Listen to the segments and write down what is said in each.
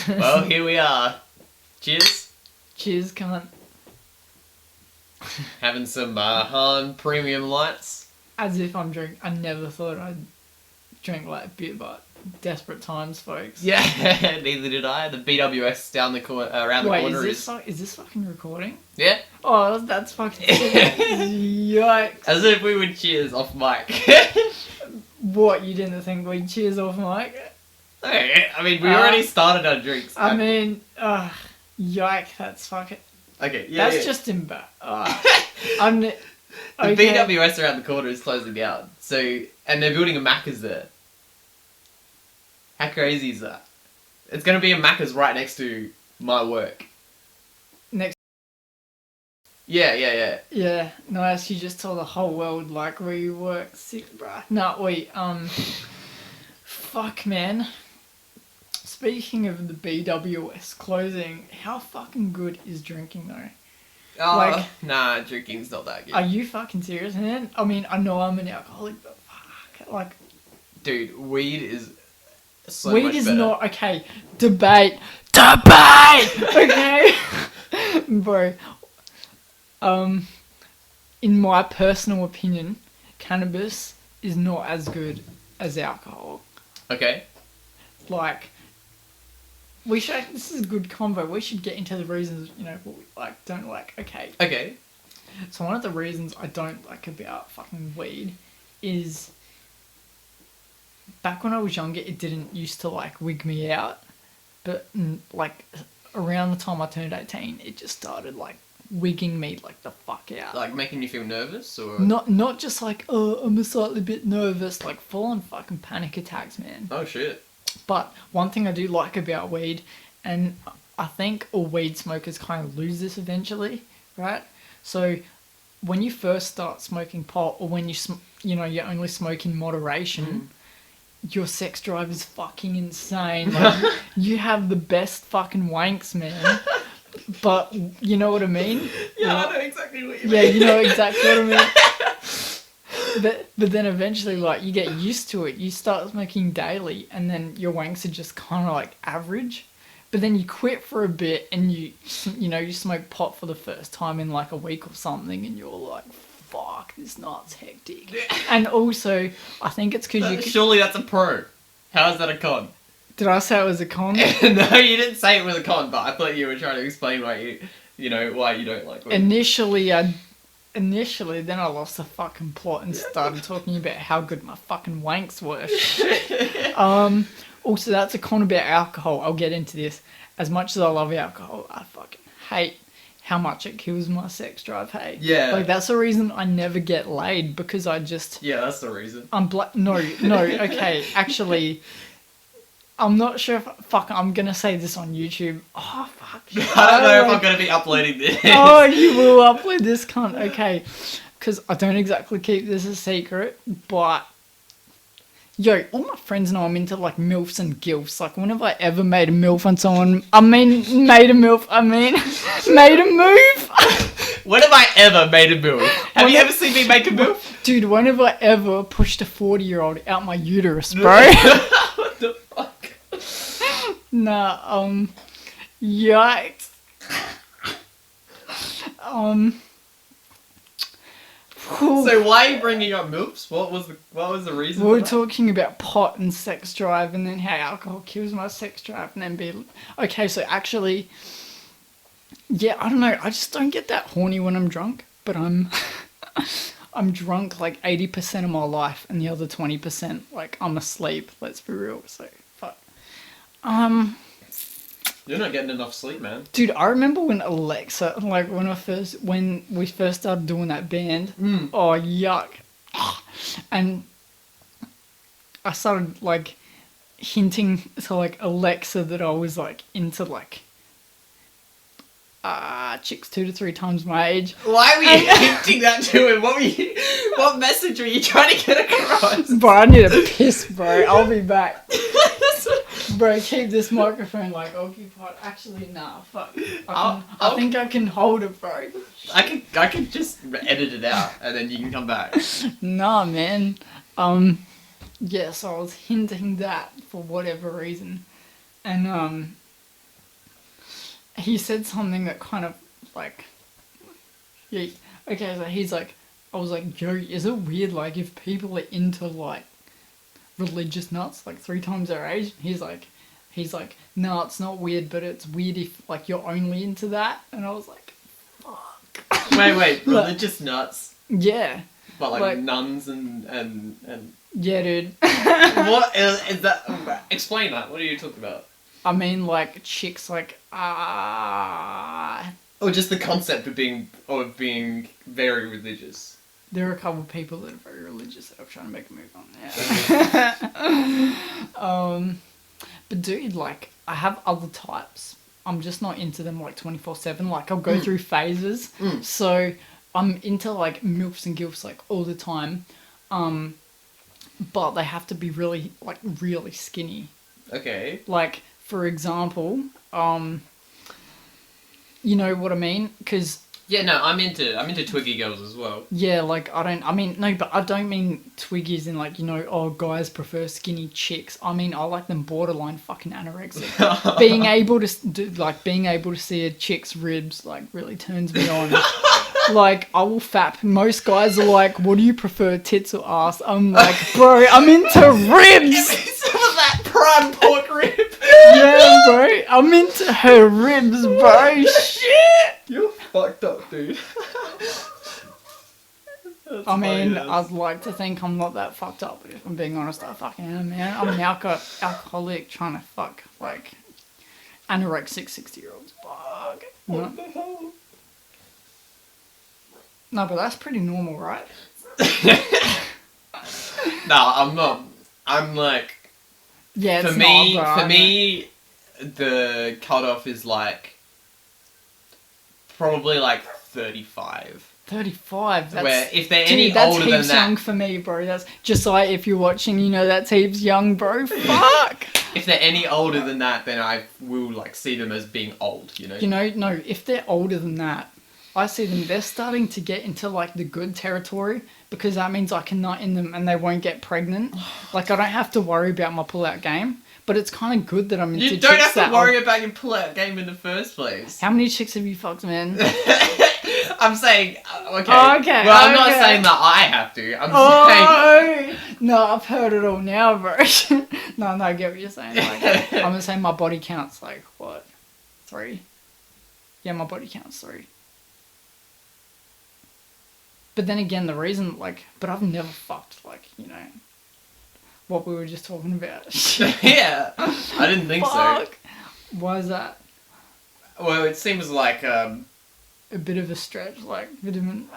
Well, here we are. Cheers. Cheers, cunt. Having some Han Premium Lights. As if I'm drinking. I never thought I'd drink like beer, but desperate times, folks. Yeah, neither did I. The BWS down the around the corner is this fucking recording? Yeah. Oh, that's fucking yikes. As if we would cheers off mic. What, you didn't think we'd cheers off mic? I mean, we already started our drinks. I mean, yike, that's fucking... Okay, yeah, that's just I'm... The Okay. BWS around the corner is closing down. So, and they're building a Macca's there. How crazy is that? It's going to be a Macca's right next to my work. Next. Yeah. Yeah, nice. You just told the whole world like where you work. Sick, bruh. No, wait. Fuck, man. Speaking of the BWS closing, how fucking good is drinking though? Oh, nah, drinking's not that good. Are you fucking serious, man? I mean, I know I'm an alcoholic, but fuck, like. Dude, weed is so weed much is better. not okay. Debate. Okay, bro. In my personal opinion, cannabis is not as good as alcohol. Okay. Like, we should. This is a good convo. We should get into the reasons, what we like, don't like. Okay. So one of the reasons I don't like about fucking weed is back when I was younger, it didn't used to like wig me out, but like around the time I turned 18, it just started like wigging me like the fuck out. Like making you feel nervous, or not just like, oh, I'm a slightly bit nervous, like full on fucking panic attacks, man. oh shit. But one thing I do like about weed, and I think all weed smokers kind of lose this eventually, right? So when you first start smoking pot, or when you only smoke in moderation, your sex drive is fucking insane. Like, you have the best fucking wanks, man. But you know what I mean? Yeah, I know exactly what you mean. Yeah, you know exactly what I mean. But then eventually, like, you get used to it. You start smoking daily, and then your wanks are just kind of like average. But then you quit for a bit, and you smoke pot for the first time in like a week or something, and you're like, fuck, this night's hectic. And also, I think it's because Surely that's a pro. How is that a con? Did I say it was a con? No, you didn't say it was a con, but I thought you were trying to explain why why you don't like weed. Initially, then I lost the fucking plot and started talking about how good my fucking wanks were. Also, that's a con about alcohol. I'll get into this. As much as I love alcohol, I fucking hate how much it kills my sex drive, hey? Yeah. Like, that's the reason I never get laid, because I just... Yeah, that's the reason. No, okay, actually... I'm not sure if... Fuck, I'm gonna say this on YouTube. Oh, fuck. I don't know if I'm gonna be uploading this. Oh, you will upload this, cunt. Okay. Because I don't exactly keep this a secret, but... Yo, all my friends know I'm into, like, MILFs and GILFs. Like, whenever I ever made a MILF on someone... made a move. When have I ever made a move? Have you ever seen me make a move? Dude, whenever I ever pushed a 40-year-old out my uterus, bro. What the fuck? Nah, yikes. So why are you bringing up MILFs? What was the reason? We were for that? talking about pot and sex drive, and then how alcohol kills my sex drive, and then okay. So actually, yeah, I don't know. I just don't get that horny when I'm drunk, but I'm drunk like 80% of my life, and the other 20% like I'm asleep. Let's be real. So fuck. You're not getting enough sleep, man. Dude, I remember when Alexa, like when we first started doing that band. Oh, yuck. And I started like hinting to like Alexa that I was like into like chicks 2 to 3 times my age. Why were you hinting that to him? What message were you trying to get across? Bro, I need a piss, bro. I'll be back. Bro, keep this microphone like occupied. Actually, nah, fuck. I think I can hold it, bro. I can just edit it out and then you can come back. Nah, man. Yeah, so I was hinting that for whatever reason. And he said something that kind of like, yeah, okay, so he's like, I was like, Joe, is it weird, like, if people are into, like, religious nuts, like, 3 times their age? He's like, no, it's not weird, but it's weird if, like, you're only into that. And I was like, fuck. Wait, religious nuts? Yeah. But, like nuns and... Yeah, dude. What is that? Explain that. What are you talking about? I mean, like, chicks, like, Or just the concept of being very religious. There are a couple of people that are very religious that I'm trying to make a move on. Yeah. But dude, like, I have other types. I'm just not into them like 24/7. Like, I'll go through phases. So I'm into like milfs and gilfs like all the time. But they have to be really skinny. Okay. Like, for example, you know what I mean? Because yeah, no, I'm into twiggy girls as well. yeah, like, but I don't mean twiggies in like, you know, oh, guys prefer skinny chicks. I mean, I like them borderline fucking anorexic. being able to see a chick's ribs, like, really turns me on. Like, I will fap. Most guys are like, what do you prefer, tits or ass? I'm like, bro, I'm into ribs. Some of that prime pork rib. Yeah, bro, I'm into her ribs, bro. Shit. You're fucked up, dude. I mean, I'd like to think I'm not that fucked up, but if I'm being honest, I fucking am, man. I'm an alcoholic trying to fuck, like, anorexic 60-year-olds. Fuck. What the hell? No, but that's pretty normal, right? No, I'm not. I'm like... Yeah, it's for me, the cutoff is like... probably like 35. 35. That's, where if they're dude, any that's older than heaps that, young for me, bro. That's just like, if you're watching, you know that's heaps young, bro. Fuck. if they're any older than that, then I will like see them as being old. You know. You know, no. If they're older than that, I see them. They're starting to get into like the good territory, because that means I can nut in them and they won't get pregnant. Like, I don't have to worry about my pull-out game. But it's kind of good that I'm into chicks. You don't have to worry about your pull-out game in the first place. How many chicks have you fucked, man? I'm saying, okay. Oh, okay. Well, I'm not saying that I have to. I'm saying... No, I've heard it all now, bro. No, I get what you're saying. Like, I'm gonna say my body count's like, what? 3? Yeah, my body count's 3. But then again, the reason, like... But I've never fucked, like, you know... What we were just talking about. Yeah, I didn't think so. Why is that? Well, it seems like a bit of a stretch, like vitamin.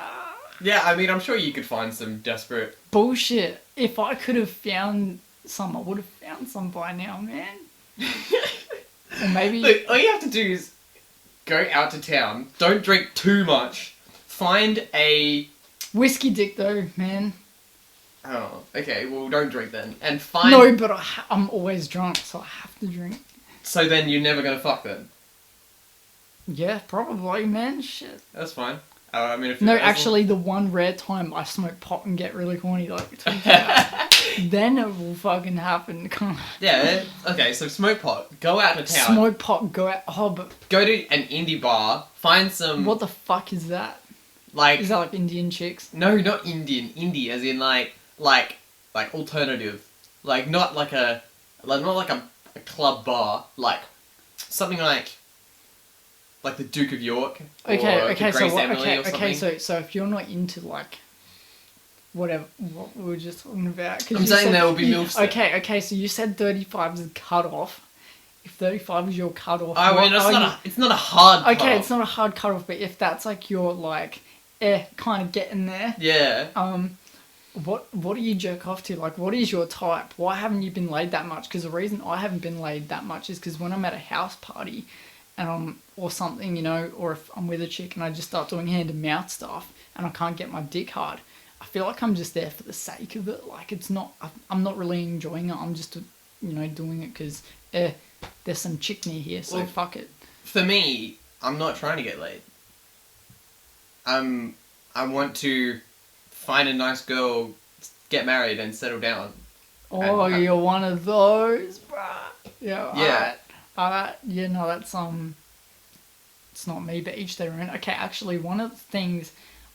Yeah, I mean, I'm sure you could find some desperate bullshit. If I could have found some, I would have found some by now, man. Or maybe. Look, all you have to do is go out to town. Don't drink too much. Find a whiskey dick, though, man. Oh, okay. Well, don't drink then. And find... No, but I'm always drunk, so I have to drink. So then you're never gonna fuck then? Yeah, probably, man. Shit. That's fine. I mean, if no, actually, the one rare time I smoke pot and get really horny, like, then it will fucking happen. Yeah. Okay. So smoke pot. Go out to town. Smoke pot. Go out. Oh, but go to an indie bar. Find some. What the fuck is that? Like. Is that like Indian chicks? No, not Indian. Indie, as in like alternative, like not like a club bar, like something like the Duke of York. Okay, so so if you're not into like whatever what we were just talking about, I'm saying there will be milfs. Okay, so you said 35 is a cut off. If 35 is your cut off, I mean, it's not a hard. Okay, cut-off. It's not a hard cut off, but if that's like your like, kind of getting there. Yeah. What do you jerk off to? Like, what is your type? Why haven't you been laid that much? Because the reason I haven't been laid that much is because when I'm at a house party and or something, you know, or if I'm with a chick and I just start doing hand and mouth stuff and I can't get my dick hard, I feel like I'm just there for the sake of it. Like, I'm not really enjoying it. I'm just, you know, doing it because there's some chick near here, so fuck it. For me, I'm not trying to get laid. I want to find a nice girl, get married, and settle down. Oh, you're one of those, bruh. Yeah. Alright. Yeah, no, that's it's not me, but each their own. Okay, actually, one of the things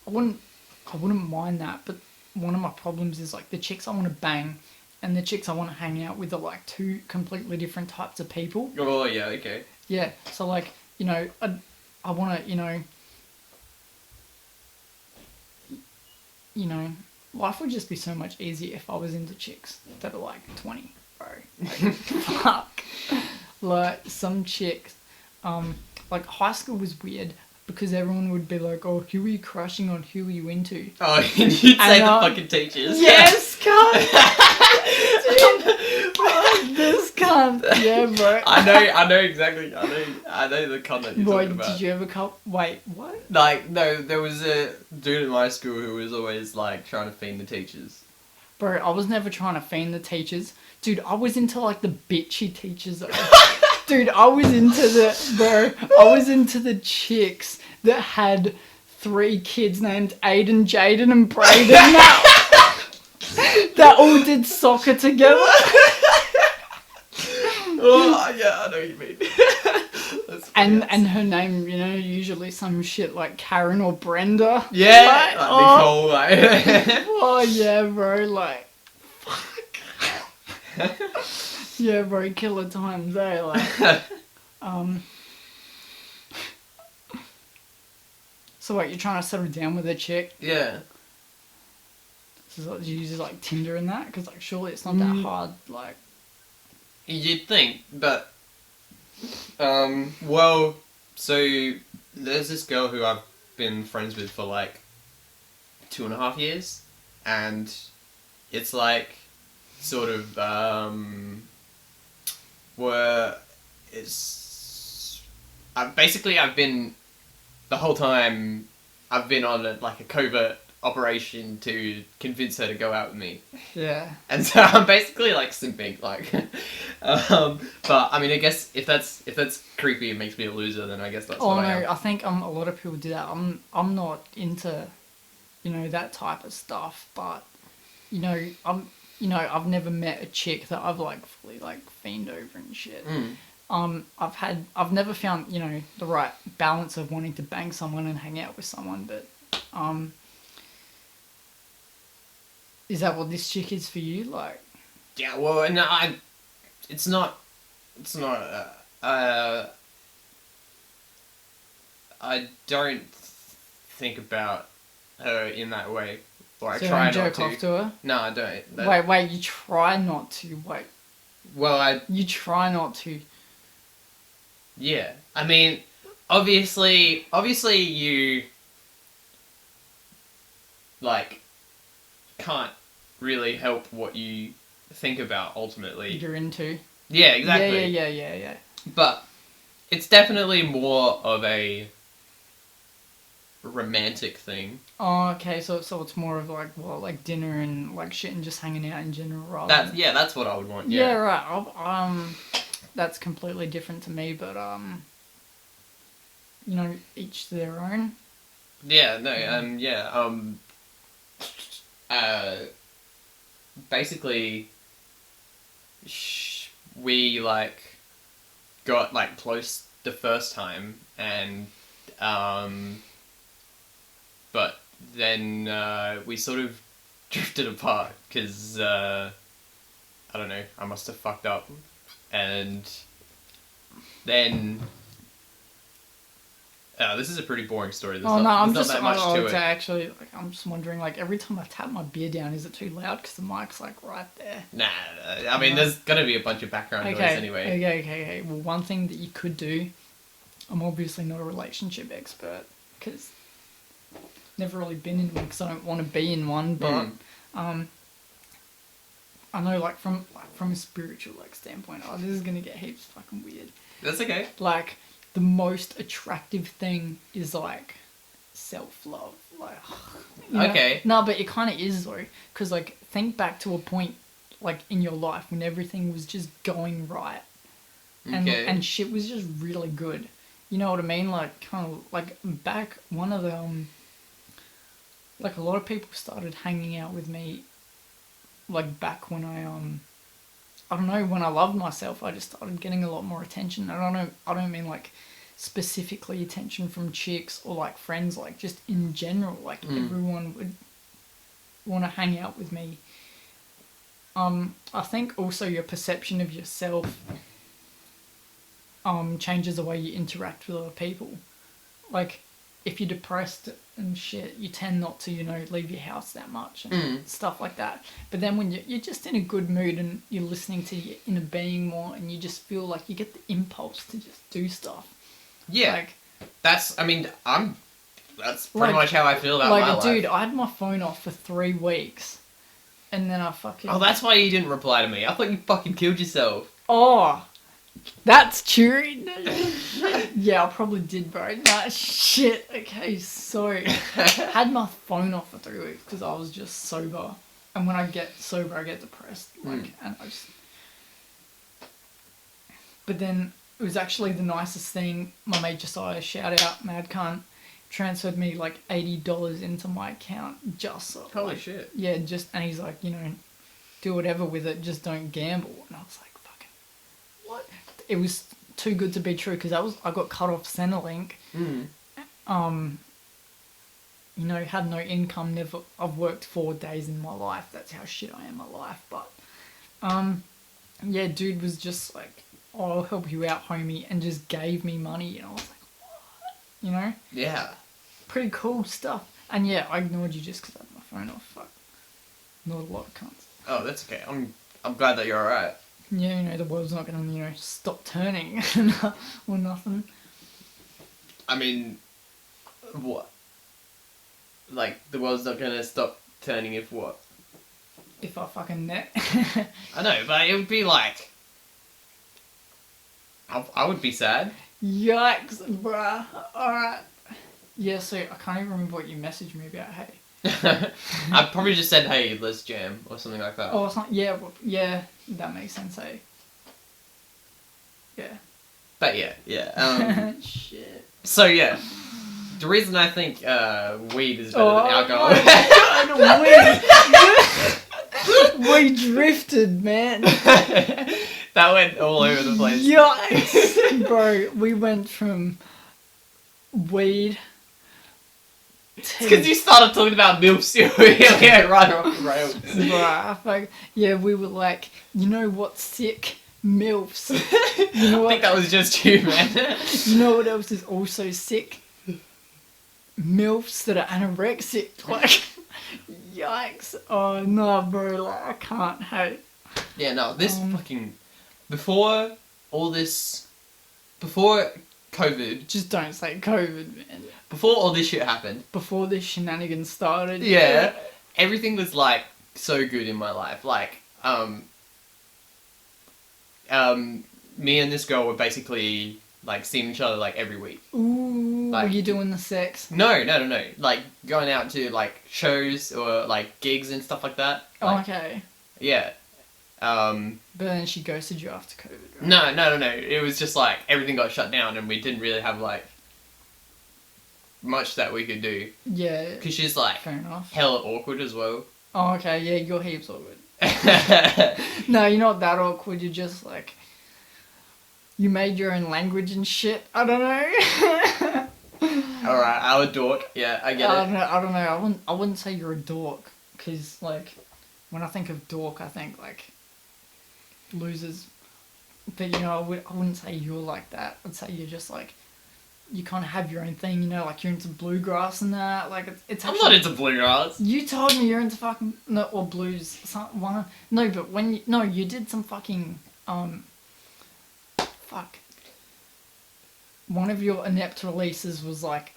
I wouldn't mind that, but one of my problems is like the chicks I want to bang and the chicks I want to hang out with are like two completely different types of people. Oh yeah, okay. Yeah, so like, you know, I want to, life would just be so much easier if I was into chicks that are like 20, bro. Like, fuck. Like some chicks, like high school was weird because everyone would be like, "Oh, who are you crushing on? Who are you into?" Oh, you'd say the fucking teachers. Yes, cunt. Dude, fuck this cunt. Yeah, bro. I know exactly. I know the cunt that you're Boy, talking about. did you ever Wait, what? Like, no, there was a dude in my school who was always like trying to fiend the teachers. Bro, I was never trying to fiend the teachers. Dude, I was into like the bitchy teachers. Dude, I was into the chicks that had 3 kids named Aiden, Jaden, and Braden that all did soccer together. Oh, yeah, I know what you mean. And her name, usually some shit like Karen or Brenda. Yeah, like, Nicole, like. Oh, yeah, bro, like, fuck. Yeah, bro, killer times, eh? Like, So what, you're trying to settle down with a chick? Yeah. So do you use like Tinder and that? Because like surely it's not that hard. Like, You'd think, but well, so there's this girl who I've been friends with for like 2.5 years, and it's like sort of where I've been the whole time I've been on a covert operation to convince her to go out with me. yeah. And so I'm basically like simping, like, but I mean, I guess if that's creepy and makes me a loser, then I guess that's what I am. I think a lot of people do that. I'm not into, that type of stuff, but I've never met a chick that I've like fully like fiend over and shit. I've never found, the right balance of wanting to bang someone and hang out with someone, but is that what this chick is for you? Like, Yeah, well, no, it's not, I don't think about her in that way, or I so try you not jerk to. off to her? No, I don't. Wait, you try not to. Wait, Well, you try not to. yeah. I mean, obviously you, like, can't really help what you think about ultimately. You're into. Yeah, exactly. Yeah. But it's definitely more of a romantic thing. Oh, okay. So it's more of like dinner and like shit and just hanging out in general, rather. That's what I would want. Yeah, Yeah. right. That's completely different to me, but each to their own. Yeah. No. Yeah. Basically, we like got like close the first time, and but then we sort of drifted apart because I don't know, I must have fucked up, and then this is a pretty boring story. There's not that much to it. Actually, like, I'm just wondering, like, every time I tap my beer down, is it too loud? Because the mic's like right there. Nah, I mean, there's gonna be a bunch of background noise anyway. Okay. Well, one thing that you could do, I'm obviously not a relationship expert because never really been in one because I don't want to be in one, but I know like from a spiritual standpoint, this is gonna get heaps fucking weird. That's okay. Like, the most attractive thing is like self-love, like, Okay. No, but it kind of is though, because like think back to a point like in your life when everything was just going right, and shit was just really good. You know what I mean? Like, kind of like back one of the like a lot of people started hanging out with me like back when I don't know, when I loved myself, I just started getting a lot more attention. I don't mean like specifically attention from chicks or like friends, like just in general, like everyone would want to hang out with me. I think also your perception of yourself changes the way you interact with other people. Like, if you're depressed and shit, you tend not to, leave your house that much and stuff like that. But then when you're just in a good mood and you're listening to your inner being more, and you just feel like you get the impulse to just do stuff. Yeah. Like, that's pretty much how I feel about my life. Dude, I had my phone off for 3 weeks. And then I fucking... Oh, that's why you didn't reply to me. I thought you fucking killed yourself. Oh, that's true. Yeah, I probably did, bro. Nah, shit. Okay, so I had my phone off for 3 weeks because I was just sober. And when I get sober, I get depressed. And I just... But then it was actually the nicest thing. My mate Josiah, shout out, mad cunt, transferred me like $80 into my account just so... Holy shit. Yeah, and he's like, do whatever with it, just don't gamble. And I was like, fucking, what? It was too good to be true because I got cut off Centrelink. Had no income, never. I've worked 4 days in my life. That's how shit I am in my life. But, yeah, dude was just like, oh, I'll help you out, homie, and just gave me money. And I was like, what? Yeah. Pretty cool stuff. And yeah, I ignored you just because I had my phone off. Fuck. Not a lot of cunts. Oh, that's okay. I'm glad that you're alright. Yeah, the world's not going to, stop turning or nothing. I mean, what? Like, the world's not going to stop turning if what? If I fucking net. I know, but it would be like... I would be sad. Yikes, bruh. Alright. Yeah, so I can't even remember what you messaged me about, hey. I probably just said, hey, let's jam, or something like that. Oh, something, yeah, yeah, that makes sense, hey. Yeah. But yeah. Shit. So yeah, the reason I think weed is better than alcohol. We drifted, man. That went all over the place. Yikes. Bro, we went from weed... It's because you started talking about MILFs, you went right off the rails. Bruh, yeah, we were like, you know what's sick? MILFs. You know what? I think that was just you, man. You know what else is also sick? MILFs that are anorexic. Like, yikes. Oh, no, bro, like, I can't, hey. Yeah, no, this fucking... Before COVID... Just don't say COVID, man. Before all this shit happened. Before this shenanigans started. Yeah. Everything was, like, so good in my life. Like, me and this girl were basically, like, seeing each other, like, every week. Ooh, like, were you doing the sex? No. Like, going out to, like, shows or, like, gigs and stuff like that. Like, okay. Yeah. But then she ghosted you after COVID, No. right? It was just, like, everything got shut down and we didn't really have, like, much that we could do. Yeah. Because she's, like, fair enough. hella awkward as well. Oh, okay, yeah, you're heaps awkward. No, you're not that awkward, you're just, like... You made your own language and shit. I don't know. Alright, I'm a dork. Yeah, I get it. I don't know. I wouldn't say you're a dork. Because, like, when I think of dork, I think, like, losers. But, I wouldn't say you're like that. I'd say you're just, like, you kind of have your own thing, like, you're into bluegrass and that. Like, it's I'm actually... not into bluegrass. You told me you're into fucking... No, or blues. No, but when you... No, you did some fucking... Fuck. One of your Inept releases was like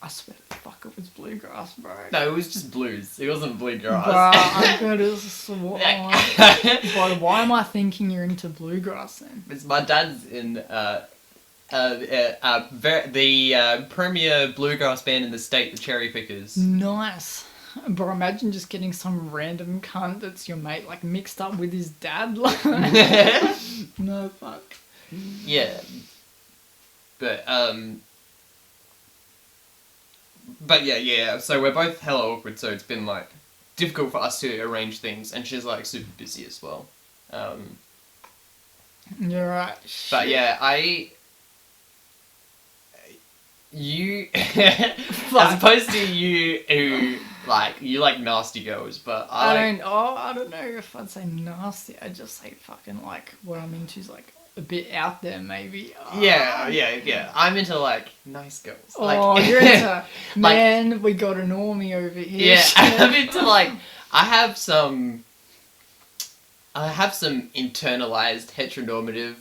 I swear to fuck, it was bluegrass, bro. No, it was just blues. It wasn't bluegrass. Bruh, I'm gonna swear. Bro, why am I thinking you're into bluegrass then? It's my dad's in the premier bluegrass band in the state, the Cherry Pickers. Nice. Bro, imagine just getting some random cunt that's your mate, like, mixed up with his dad. Like, no, fuck. Yeah. But yeah, so we're both hella awkward, so it's been, like, difficult for us to arrange things, and she's, like, super busy as well. You're right. But yeah, You, as opposed to you who you like nasty girls, but I don't know if I'd say nasty. I'd just say fucking like what I'm into is like a bit out there maybe. Yeah. I'm into like nice girls. Oh, you're into man. We got a normie over here. Yeah, I'm into like I have some internalized heteronormative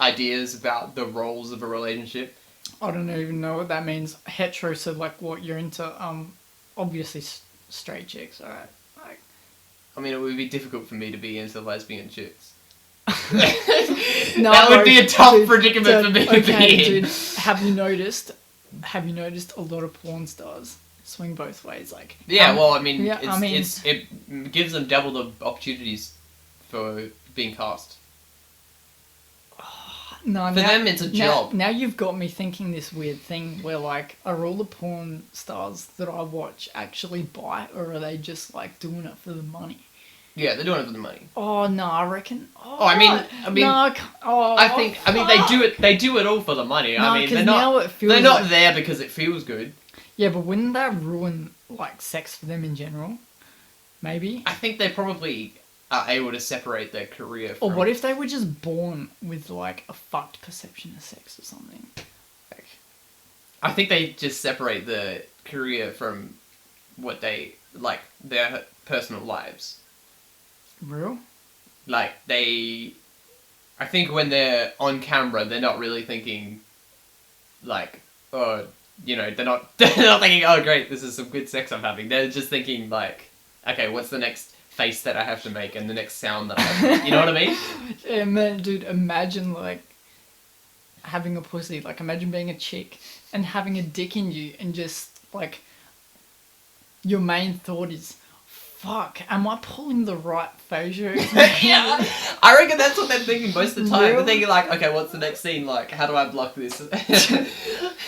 ideas about the roles of a relationship. I don't even know what that means. Hetero, so like what you're into? Obviously straight chicks, alright. Like, I mean, it would be difficult for me to be into lesbian chicks. no, that would be a tough predicament for me to be in. Dude, have you noticed a lot of porn stars swing both ways? Like, well, I mean, it gives them double the opportunities for being cast. No, for them, it's a job. Now you've got me thinking this weird thing where, like, are all the porn stars that I watch actually bi, or are they just, like, doing it for the money? Yeah, they're doing it for the money. Oh, no, I reckon... I mean... No, they do it all for the money. No, I mean, they're not there because it feels good. Yeah, but wouldn't that ruin, like, sex for them in general? Maybe? I think they probably... are able to separate their career from... Or what if they were just born with, like, a fucked perception of sex or something? Like, I think they just separate the career from what they... like, their personal lives. Real? Like, they... I think when they're on camera, they're not really thinking, like, oh, you know, they're not thinking, oh, great, this is some good sex I'm having. They're just thinking, like, okay, what's the next face that I have to make and the next sound that I have to make. You know what I mean? Yeah, man, dude, imagine, like, having a pussy. Like, imagine being a chick and having a dick in you and just, like, your main thought is, fuck, am I pulling the right fascia? Yeah, I reckon that's what they're thinking most of the time. Really? They're thinking, like, okay, what's the next scene? Like, how do I block this?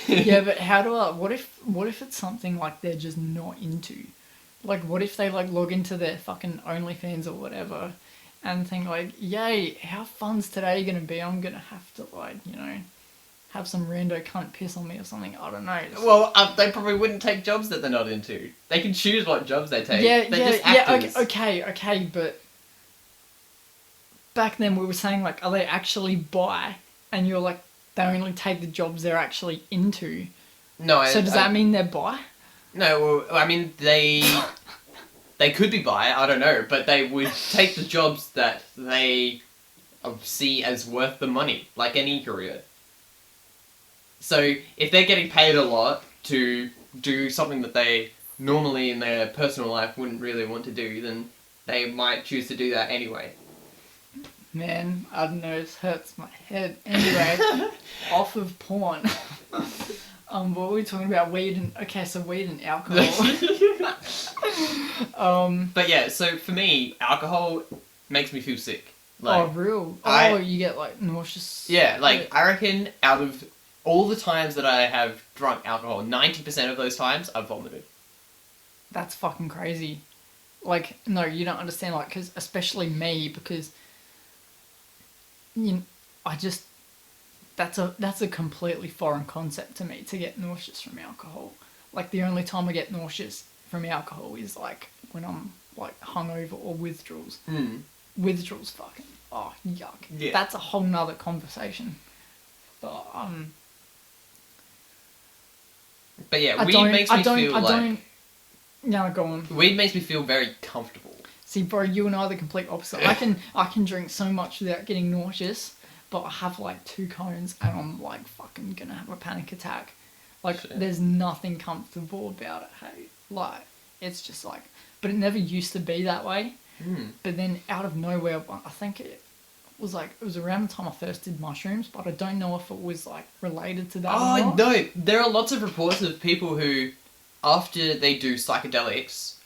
Yeah, but what if it's something, like, they're just not into? Like, what if they, like, log into their fucking OnlyFans or whatever and think, like, yay, how fun's today gonna be? I'm gonna have to, like, you know, have some rando cunt piss on me or something. I don't know. Well, they probably wouldn't take jobs that they're not into. They can choose what jobs they take. Okay, but back then we were saying, like, are they actually bi? And you're like, they only take the jobs they're actually into. No, so does that mean they're bi? No, well, I mean, they could be bi, I don't know, but they would take the jobs that they see as worth the money, like any career. So, if they're getting paid a lot to do something that they normally in their personal life wouldn't really want to do, then they might choose to do that anyway. Man, I don't know, it hurts my head. Anyway, off of porn. What were we talking about? Weed and alcohol. But yeah, so for me, alcohol makes me feel sick. Like, oh, real? You get, like, nauseous? Yeah, like, I reckon out of all the times that I have drunk alcohol, 90% of those times, I've vomited. That's fucking crazy. Like, no, you don't understand, like, because, especially me, because, you know, that's a completely foreign concept to me, to get nauseous from alcohol. Like, the only time I get nauseous from alcohol is, like, when I'm, like, hungover or withdrawals. Withdrawals fucking, oh, yuck. Yeah. That's a whole nother conversation. But yeah, weed makes me feel like... No, go on. Weed makes me feel very comfortable. See, bro, you and I are the complete opposite. I can drink so much without getting nauseous, but I have, like, 2 cones and I'm, like, fucking gonna have a panic attack. Like, there's nothing comfortable about it, hey? Like, it's just like... But it never used to be that way. But then, out of nowhere, I think it was around the time I first did mushrooms, but I don't know if it was, like, related to that or not. No, there are lots of reports of people who, after they do psychedelics,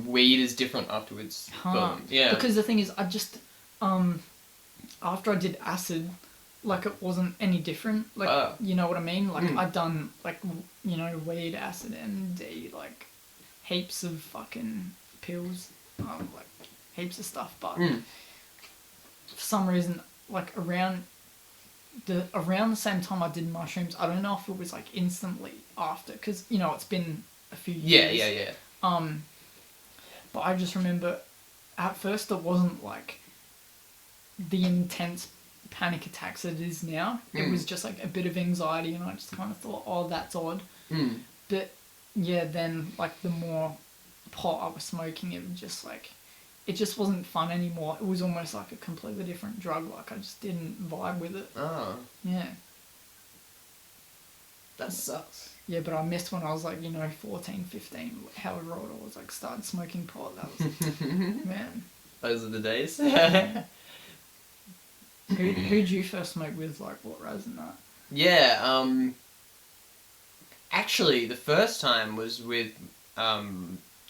weed is different afterwards. Huh. Yeah. Because the thing is, I just... after I did acid, like, it wasn't any different. Like, you know what I mean? Like, I'd done, like, you know, weed, acid, MD, like, heaps of fucking pills, like, heaps of stuff. But for some reason, like, around around the same time I did mushrooms. I don't know if it was like instantly after, because you know it's been a few years. Yeah. But I just remember at first it wasn't like the intense panic attacks that it is now. It was just like a bit of anxiety, and I just kind of thought, oh, that's odd. But yeah, then like the more pot I was smoking, it was just like, it just wasn't fun anymore. It was almost like a completely different drug. Like I just didn't vibe with it. Oh, Yeah. that sucks. Yeah, but I missed when I was like, 14, 15, however old I was, like started smoking pot. That was, man. Those are the days. Who'd you first smoke with, like what raz and that? Yeah, actually the first time was with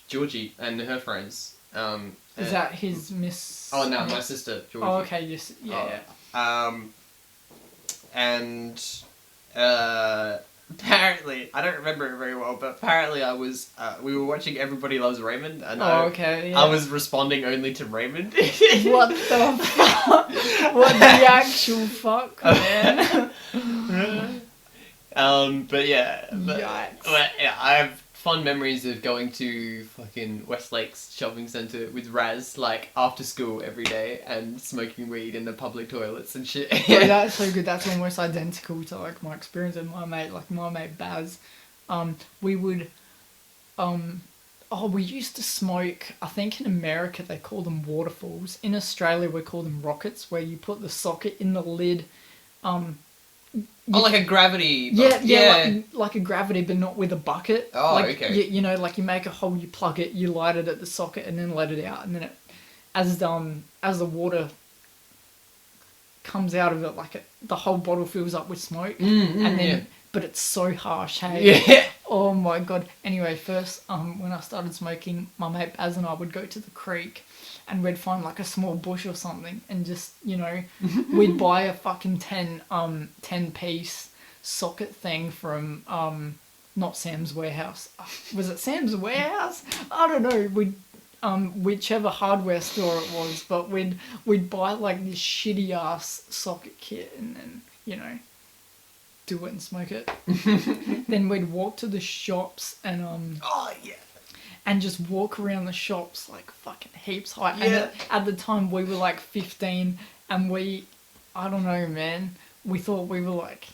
Georgie and her friends. Is that his miss? Oh no, my sister Georgie. Oh, okay, yes, yeah. And apparently, I don't remember it very well, but apparently we were watching Everybody Loves Raymond, and okay, yeah. I was responding only to Raymond. What the fuck? What the actual fuck, man? But yeah, Yikes. but yeah, I have fond memories of going to fucking Westlake's shopping centre with Raz, like, after school every day, and smoking weed in the public toilets and shit. Bro, that's so good. That's almost identical to, like, my experience with my mate Baz. We would, we used to smoke, I think in America they call them waterfalls. In Australia we call them rockets, where you put the socket in the lid, like a gravity... Yeah, like a gravity, but not with a bucket. Oh, like, okay. Like you make a hole, you plug it, you light it at the socket, and then let it out, and then as the water comes out of it, like the whole bottle fills up with smoke, and then but it's so harsh, hey. Yeah. Oh my god. Anyway, first when I started smoking, my mate Baz and I would go to the creek, and we'd find like a small bush or something, and just, we'd buy a fucking 10 piece socket thing from not Sam's Warehouse. Was it Sam's Warehouse? I don't know. We'd whichever hardware store it was, but we'd buy like this shitty ass socket kit, and then, do it and smoke it. Then we'd walk to the shops and and just walk around the shops like fucking heaps high. Yeah. And at the time we were like 15, and I don't know, man, we thought we were like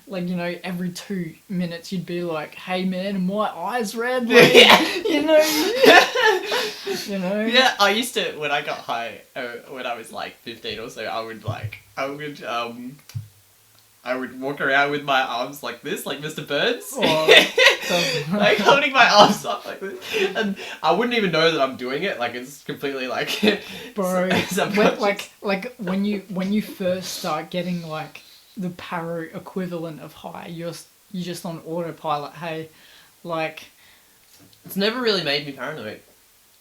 like, every 2 minutes you'd be like, hey man, are my eyes red? Like, Yeah, I used to, when I got high, when I was like 15 or so, I would walk around with my arms like this, like Mr. Burns. Like holding my arms up like this. And I wouldn't even know that I'm doing it. Like, it's completely like... Bro, like when you first start getting like the Paro equivalent of high, you're just on autopilot, hey, like... It's never really made me paranoid.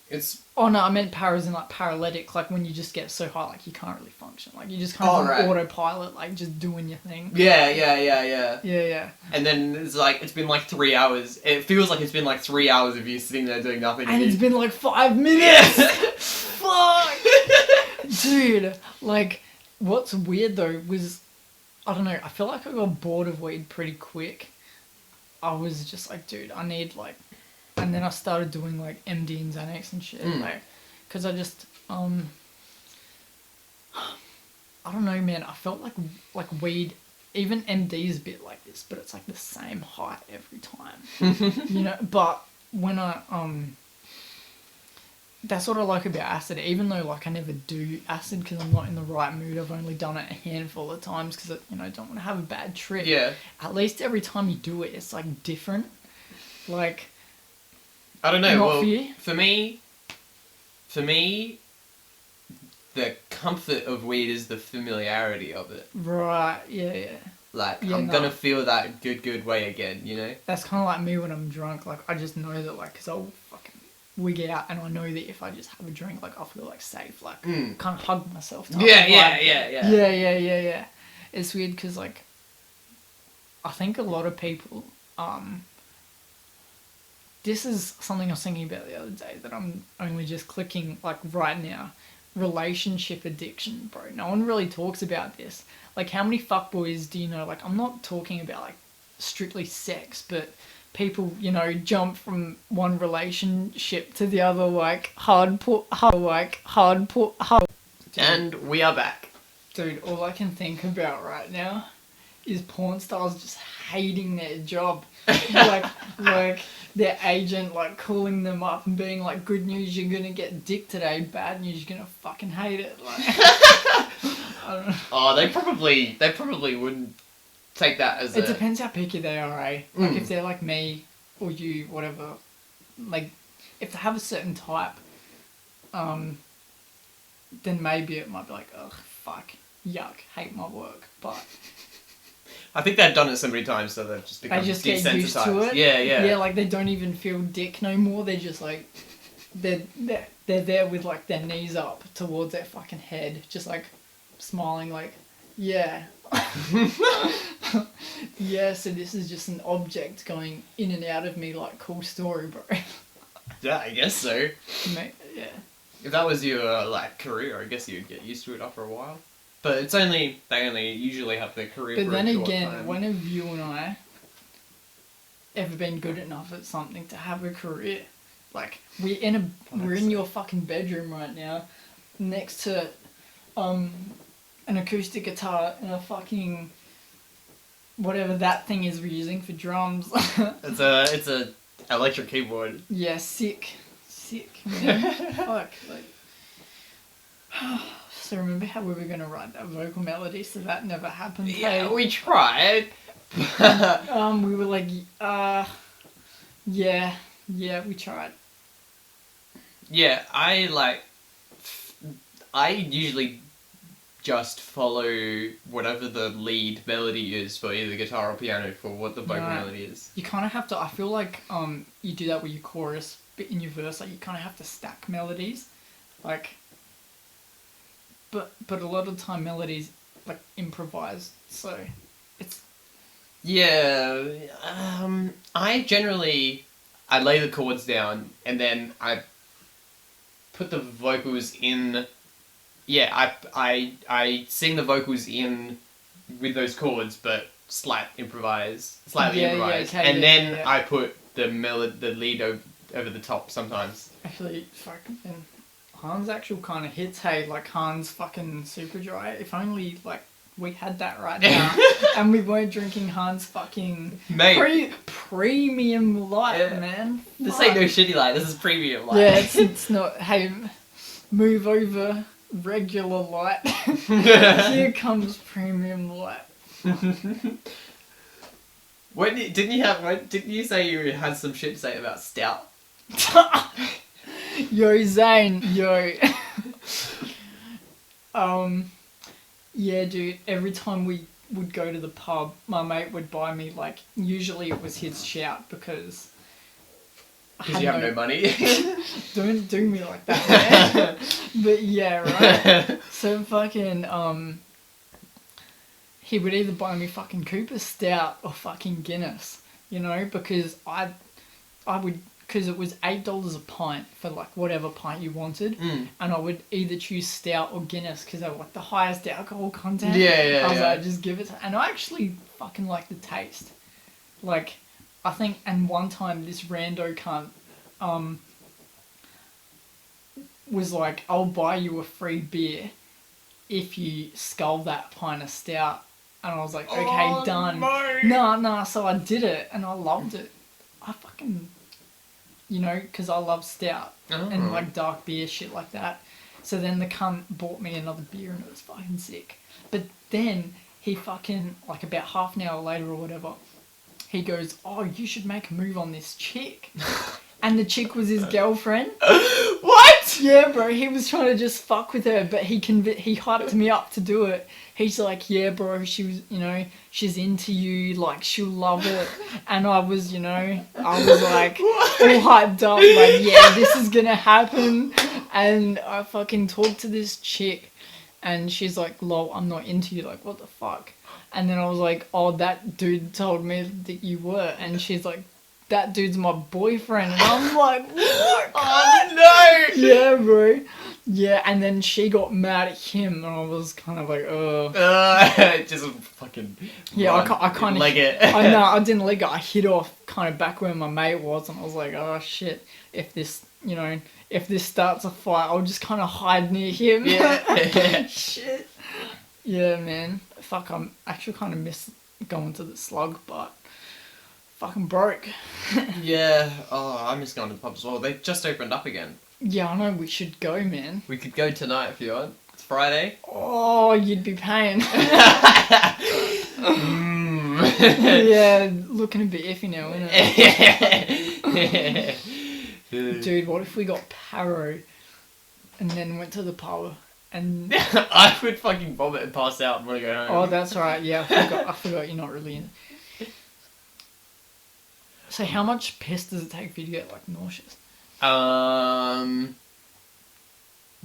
It's... Oh no, I meant Paro as in like paralytic, like when you just get so high, like you can't really function. Like you just kind of on autopilot, like just doing your thing. Yeah. Yeah. And then it's been like 3 hours. It feels like it's been like 3 hours of you sitting there doing nothing. And it's been like 5 minutes! Yeah. Fuck! Dude, like, what's weird though was, I don't know, I feel like I got bored of weed pretty quick. I was just like, dude, I need like... And then I started doing like MD and Xanax and shit, like, because I just, I don't know, man. I felt like weed, even MD is a bit like this, but it's like the same height every time, But when that's what I like about acid. Even though like I never do acid because I'm not in the right mood. I've only done it a handful of times because I don't want to have a bad trip. Yeah. At least every time you do it, it's like different, like. I don't know. Not well, for you? For me, the comfort of weed is the familiarity of it. Right. Yeah. Like, I'm gonna feel that good way again, That's kind of like me when I'm drunk. Like, I just know that, like, because I'll fucking wig out, and I know that if I just have a drink, like, I'll feel like safe. Like, kind of hug myself. Yeah. It's weird because, like, I think a lot of people, this is something I was thinking about the other day that I'm only just clicking like right now, relationship addiction, bro. No one really talks about this. Like, how many fuckboys do you know? Like, I'm not talking about like strictly sex, but people, you know, jump from one relationship to the other, like hard. And we are back. Dude, all I can think about right now is porn stars just hating their job. like their agent like calling them up and being like, good news, you're gonna get dick today, bad news, you're gonna fucking hate it. Like, I don't know. Oh, they probably wouldn't take that as It depends how picky they are, eh? Like, Mm. if they're like me or you, whatever, like, if they have a certain type, then maybe it might be like, ugh, fuck, yuck, hate my work. But I think they've done it so many times, so they've just become they just desensitized. get used to it. Yeah, yeah. Yeah, like, they don't even feel dick no more. They're just like, they're there with like their knees up towards their fucking head, just like smiling, like, yeah. Yeah, so this is just an object going in and out of me, like, cool story, bro. Yeah, I guess so. Mate, yeah. If that was your like career, I guess you'd get used to it after a while. But they only usually have their career. But for then a short again, time. when have you and I ever been good enough at something to have a career? Like, we're in your fucking bedroom right now, next to an acoustic guitar and a fucking whatever that thing is we're using for drums. it's a electric keyboard. Yeah, sick, man. Fuck, like. So remember how we were gonna write that vocal melody? So that never happened. Yeah, hey? we tried. We were like, yeah, we tried. Yeah, I usually just follow whatever the lead melody is for either guitar or piano for what the vocal Right. melody is. You kind of have to. I feel like you do that with your chorus, but in your verse, like, you kind of have to stack melodies, like. But a lot of the time melodies like improvised, so it's. Yeah, I lay the chords down and then I put the vocals in. Yeah, I sing the vocals in with those chords, but slightly improvised, okay, and yeah, then yeah. I put the lead over the top sometimes. Actually, fucking Hans' actual kind of hits, hey, like Hans fucking Super Dry. If only, like, we had that right now, and we weren't drinking Hans fucking Mate. premium light, Yeah. man. This Fuck. ain't no shitty light. This is premium light. Yeah, it's not. Hey, move over regular light. Here comes premium light. Didn't you say you had some shit to say about stout? Yo, Zane, yo. Yeah, dude, every time we would go to the pub, my mate would buy me, like, usually it was his shout because Because you have no money. Don't do me like that, man. But yeah, right? So fucking, he would either buy me fucking Cooper Stout or fucking Guinness, you know, because I would, because it was $8 a pint for like whatever pint you wanted, and I would either choose Stout or Guinness because they were like the highest alcohol content. Yeah. I was like, just give it to, and I actually fucking like the taste. Like, I think, and one time this rando cunt, was like, I'll buy you a free beer if you scull that pint of stout. And I was like, okay, done. No. Nah, so I did it, and I loved it. I fucking, you know, because I love stout and like dark beer, shit like that. So then the cunt bought me another beer, and it was fucking sick. But then he fucking, like about half an hour later or whatever, he goes, oh, you should make a move on this chick. And the chick was his girlfriend. What? Yeah, bro, he was trying to just fuck with her, but he hyped me up to do it. He's like, yeah, bro, she was, you know, she's into you, like, she'll love it. And I was, you know, I was like, all hyped up, like, yeah, this is gonna happen. And I fucking talked to this chick, and she's like, lol, I'm not into you, like, what the fuck? And then I was like, oh, that dude told me that you were. And she's like, that dude's my boyfriend. And I'm like, what? Oh, no! Yeah, bro. Yeah, and then she got mad at him, and I was kind of like, Just fucking. Yeah, run. I kind of leg it. I didn't leg it. I hit off kind of back where my mate was, and I was like, oh shit! If this starts a fight, I'll just kind of hide near him. Yeah. Shit. Yeah, man. Fuck, I'm actually kind of miss going to the slug, but fucking broke. Yeah. Oh, I miss going to the pub as well. They just opened up again. Yeah, I know. We should go, man. We could go tonight if you want. It's Friday. Oh, you'd be paying. Mm. Yeah, looking a bit iffy now, isn't it? Dude, what if we got Paro and then went to the pub and... I would fucking vomit and pass out and want to go home. Oh, that's right. Yeah, I forgot you're not really in. So how much piss does it take for you to get, like, nauseous?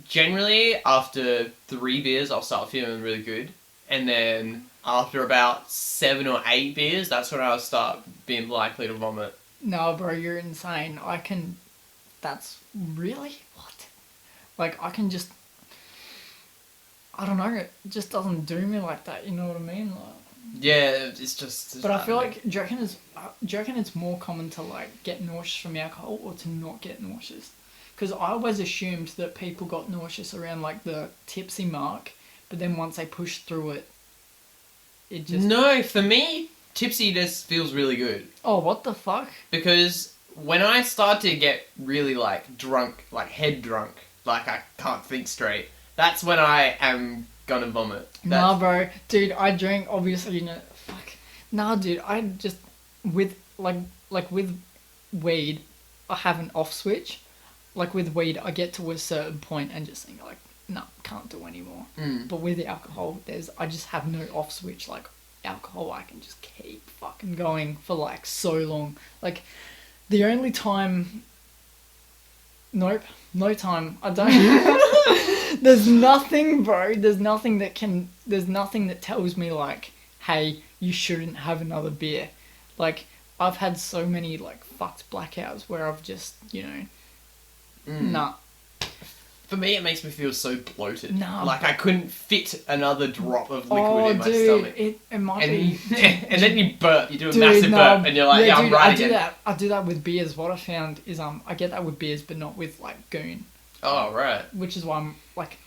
Generally, after 3 beers, I'll start feeling really good. And then after about 7 or 8 beers, that's when I'll start being likely to vomit. No, bro, you're insane. That's really? What? Like, I can just... I don't know, it just doesn't do me like that, you know what I mean? Like, Yeah, it's just... but I feel like, do you reckon it's more common to, like, get nauseous from alcohol or to not get nauseous? Because I always assumed that people got nauseous around, like, the tipsy mark, but then once they push through it, it just... No, for me, tipsy just feels really good. Oh, what the fuck? Because when I start to get really, like, drunk, like, head drunk, like, I can't think straight, that's when I am gonna vomit. Nah, bro. Dude, I drink, obviously, fuck. Nah, dude, I just, with, with weed, I have an off switch. Like, with weed, I get to a certain point and just think, like, nah, can't do anymore. But with the alcohol, I just have no off switch. Like, alcohol, I can just keep fucking going for, like, so long. Like, the only time... Nope, no time. I don't... There's nothing, bro. There's nothing that tells me, like, hey, you shouldn't have another beer. Like, I've had so many, like, fucked blackouts where I've just, nah. For me, it makes me feel so bloated. Nah, like, I couldn't fit another drop of liquid in my stomach. It might be... And then you burp. You do a massive burp, and you're like, yeah, I'm right again. I do that with beers. What I found is, I get that with beers, but not with, like, Goon. Oh, right. Which is why I'm, like...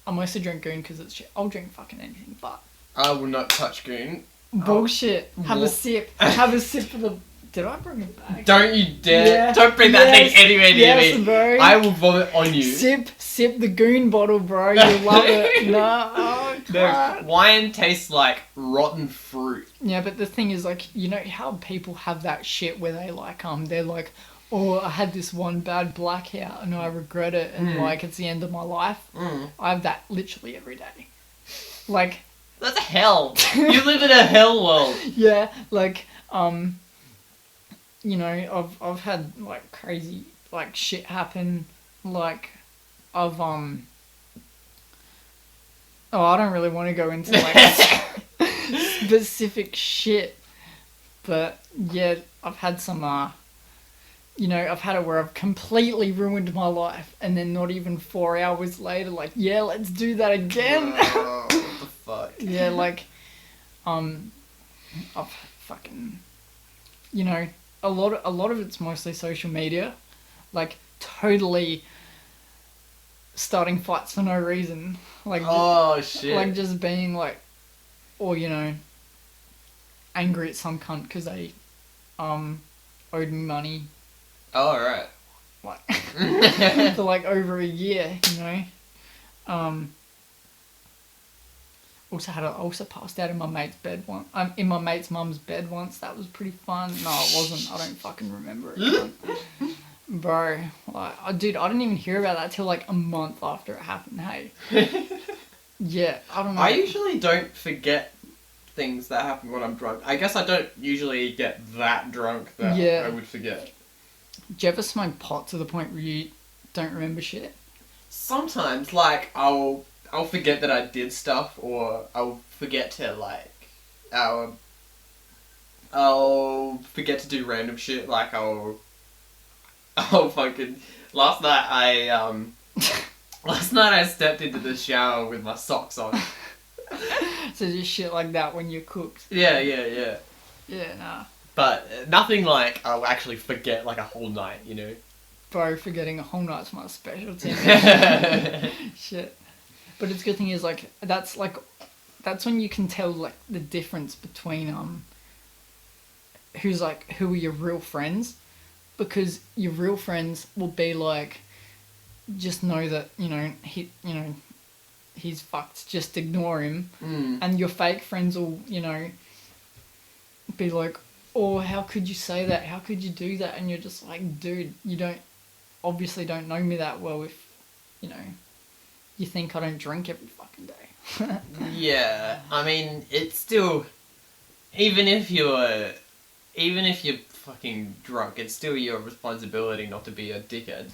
I mostly drink Goon because it's shit. I'll drink fucking anything, but... I will not touch Goon. Bullshit. Have a sip. Have a sip of the... Did I bring it back? Don't you dare. Yeah. Don't bring that thing anywhere near me. Bro. I will vomit on you. Sip the Goon bottle, bro. You'll love it. No, wine tastes like rotten fruit. Yeah, but the thing is, like, you know how people have that shit where they, like, they're like, oh, I had this one bad blackout and I regret it and, like, it's the end of my life. I have that literally every day. Like... That's hell. You live in a hell world. Yeah, like, you know, I've had, like, crazy, like, shit happen. Like, I've, oh, I don't really want to go into, like, specific shit. But, yeah, I've had some, you know, I've had it where I've completely ruined my life. And then not even 4 hours later, like, yeah, let's do that again. Oh, what the fuck? Yeah, like, I've fucking, you know... A lot of it's mostly social media, like totally starting fights for no reason, like shit, like just being like, or you know, angry at some cunt because they owed me money. Oh right, like for like over a year, you know. Also passed out in my mate's bed once. In my mate's mum's bed once. That was pretty fun. No, it wasn't. I don't fucking remember it. Bro, like, dude, I didn't even hear about that till like a month after it happened. Hey. Yeah, I don't know. I usually don't forget things that happen when I'm drunk. I guess I don't usually get that drunk that I would forget. Do you ever smoke pot to the point where you don't remember shit? Sometimes, like, I'll forget that I did stuff, or I'll forget to, like, I'll forget to do random shit, like, I'll fucking... Last night, Last night I stepped into the shower with my socks on. So just shit like that when you're cooked. Yeah. Yeah, nah. But nothing like I'll actually forget like a whole night, you know? Bro, forgetting a whole night's my specialty. Shit. But it's good thing is that's when you can tell like the difference between who are your real friends, because your real friends will be like, just know that he's fucked, just ignore him. And your fake friends will be like, oh, how could you say that, how could you do that, and you're just like, dude, you obviously don't know me that well if you think I don't drink every fucking day. Yeah, I mean, it's still, even if you're fucking drunk, it's still your responsibility not to be a dickhead.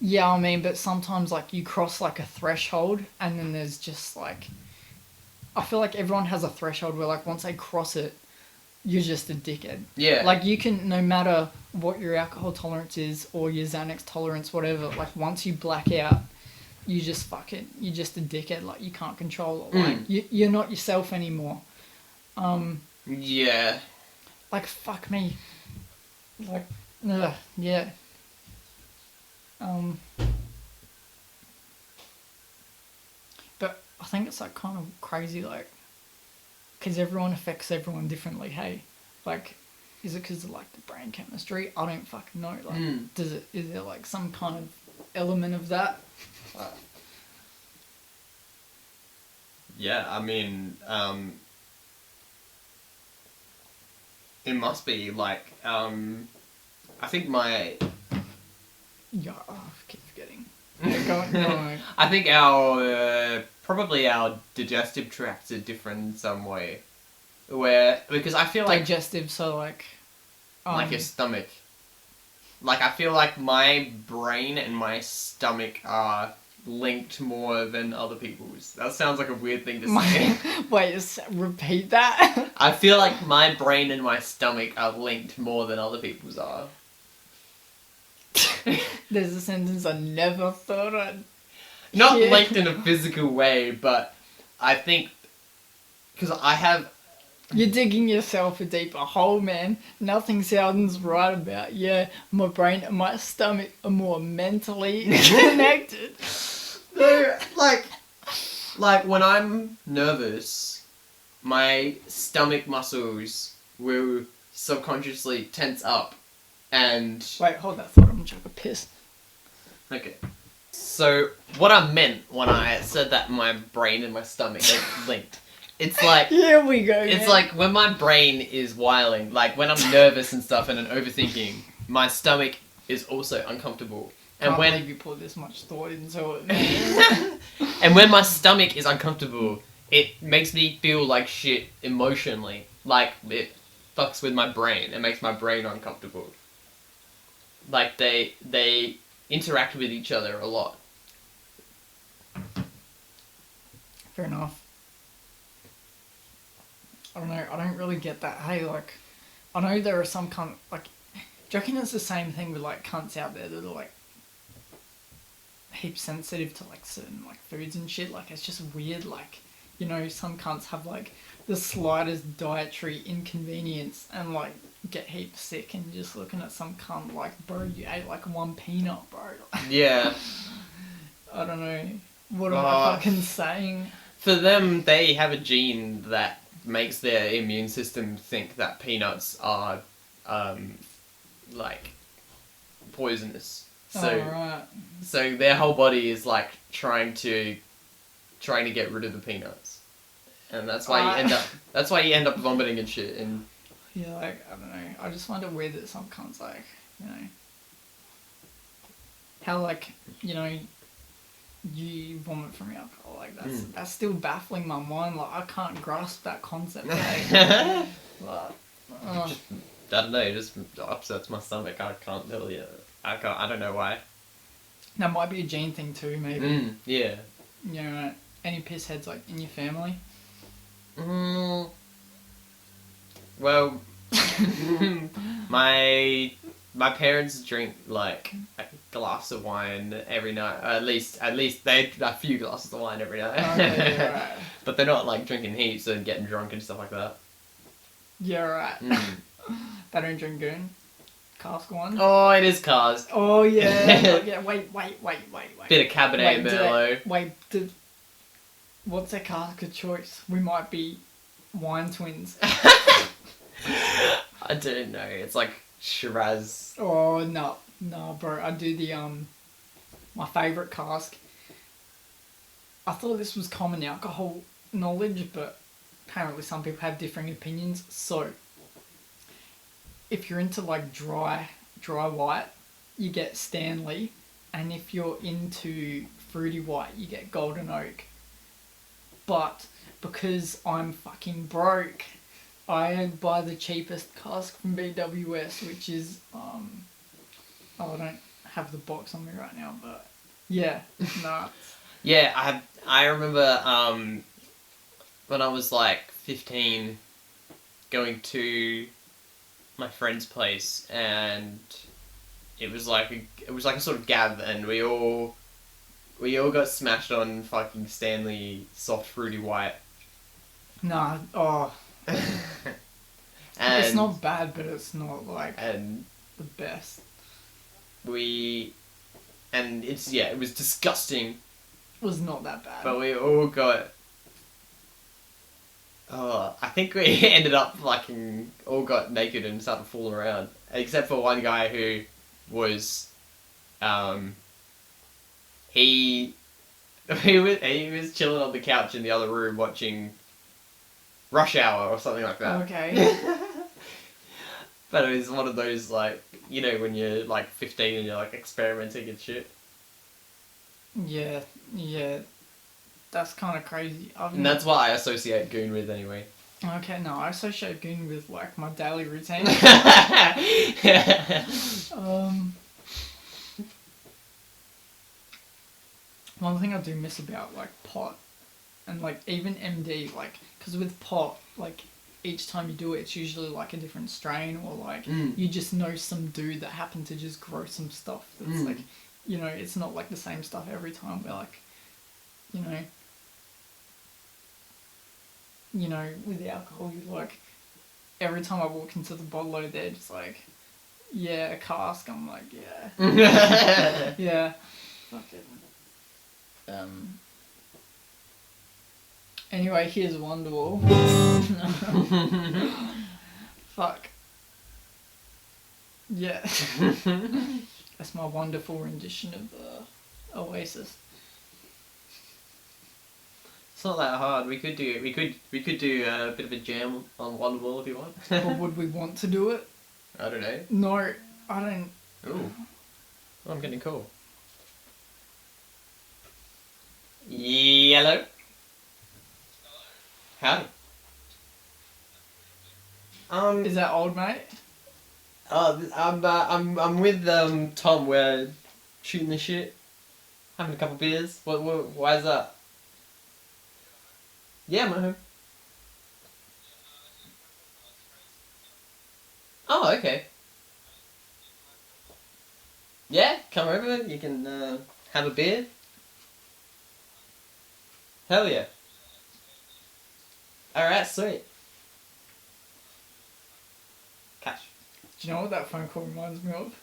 Yeah, I mean, but sometimes like you cross like a threshold, and then there's just like, I feel like everyone has a threshold where like once they cross it, you're just a dickhead. Yeah. Like you can, no matter what your alcohol tolerance is or your Xanax tolerance, whatever, like once you black out, you're just a dickhead. Like you can't control it. Like you're not yourself anymore. Yeah. Like fuck me. Like, yeah. But I think it's like kind of crazy, like, because everyone affects everyone differently. Hey, like, is it because of like the brain chemistry? I don't fucking know. Like, is there like some kind of element of that? Yeah, I mean, it must be like, I think my. Yeah, I keep forgetting. Yeah, go. I think probably our digestive tracts are different in some way, because I feel like Digestive, so like your stomach. Like I feel like my brain and my stomach are linked more than other people's. That sounds like a weird thing to say. Wait, repeat that. I feel like my brain and my stomach are linked more than other people's are. There's a sentence I never thought I'd... Not linked in a physical way, but I think... Because I have... You're digging yourself a deeper hole, man. Nothing sounds right about you. My brain and my stomach are more mentally connected. No, like when I'm nervous, my stomach muscles will subconsciously tense up, and... Wait, hold that thought. I'm gonna take a piss. Okay. So, what I meant when I said that my brain and my stomach are linked, it's like... Here we go, It's man. like when my brain is wiling, like when I'm nervous and stuff and overthinking, my stomach is also uncomfortable. And Can't believe you put this much thought into it, man. And when my stomach is uncomfortable, it makes me feel like shit emotionally. Like, it fucks with my brain. It makes my brain uncomfortable. Like, they interact with each other a lot. Fair enough. I don't know, I don't really get that. Hey, like, I know there are some do you reckon it's the same thing with, like, cunts out there that are, like, heaps sensitive to, like, certain, like, foods and shit? Like, it's just weird, like, some cunts have, like, the slightest dietary inconvenience and, like, get heaps sick, and just looking at some cunt like, bro, you ate, like, one peanut, bro. Yeah. I don't know. What am I fucking saying? For them, they have a gene that makes their immune system think that peanuts are, like, poisonous. So, right. So their whole body is like trying to get rid of the peanuts, and that's why you end up vomiting and shit. And yeah, like, I don't know. I just find it weird that some cunts, like, how, like, you vomit from alcohol. Like, that's still baffling my mind. Like, I can't grasp that concept. Like, but, I don't know. It just upsets my stomach. I can't tell you. I don't know why. That might be a gene thing too, maybe. Yeah. Any piss heads, like, in your family? Well, my my parents drink like a glass of wine every night. At least they a few glasses of wine every night. Okay, yeah, right. But they're not like drinking heaps and getting drunk and stuff like that. Yeah, right. Mm. They don't drink goon. Cask one. Oh, it is cars. Oh yeah. Yeah. Wait. Bit of Cabernet Merlot. What's their cask of choice? We might be wine twins. I don't know. It's like Shiraz. Oh no, bro. I do the my favourite cask. I thought this was common alcohol knowledge, but apparently some people have differing opinions. So, if you're into like dry white, you get Stanley, and if you're into fruity white, you get Golden Oak. But because I'm fucking broke, I buy the cheapest cask from BWS, which is I don't have the box on me right now, but yeah, nah. Yeah, I remember when I was like 15, going to my friend's place, and it was like a sort of gab, and we all got smashed on fucking Stanley soft fruity white. Nah, oh. And it's not bad, but it's not like and the best. it was disgusting. It was not that bad. But we all got. Oh, I think we ended up fucking all got naked and started fooling around, except for one guy who was, he was chilling on the couch in the other room watching Rush Hour or something like that. Okay. But it was one of those, like, you know, when you're like 15 and you're like experimenting and shit. Yeah. That's kind of crazy. And that's what I associate goon with anyway. Okay, no, I associate goon with like my daily routine. One thing I do miss about like pot and like even MD, like, because with pot, like each time you do it, it's usually like a different strain, or like you just know some dude that happened to just grow some stuff that's like, you know, it's not like the same stuff every time. We're like, you know, with the alcohol, you like, every time I walk into the bottle, they're just like, yeah, a cask. I'm like, yeah. Yeah. Fucking. Anyway, here's Wonderwall. Fuck. Yeah. That's my wonderful rendition of Oasis. It's not that hard. We could do a bit of a jam on Wonderwall if you want. Or would we want to do it? I don't know. No, I don't. Ooh. Oh, I'm getting cool. Yellow. Howdy. Is that Oldmate? I'm with Tom. We're shooting the shit, having a couple beers. Why is that? Yeah, I'm at home. Oh, okay. Yeah, come over. You can have a beer. Hell yeah. Alright, sweet. Cash. Do you know what that phone call reminds me of?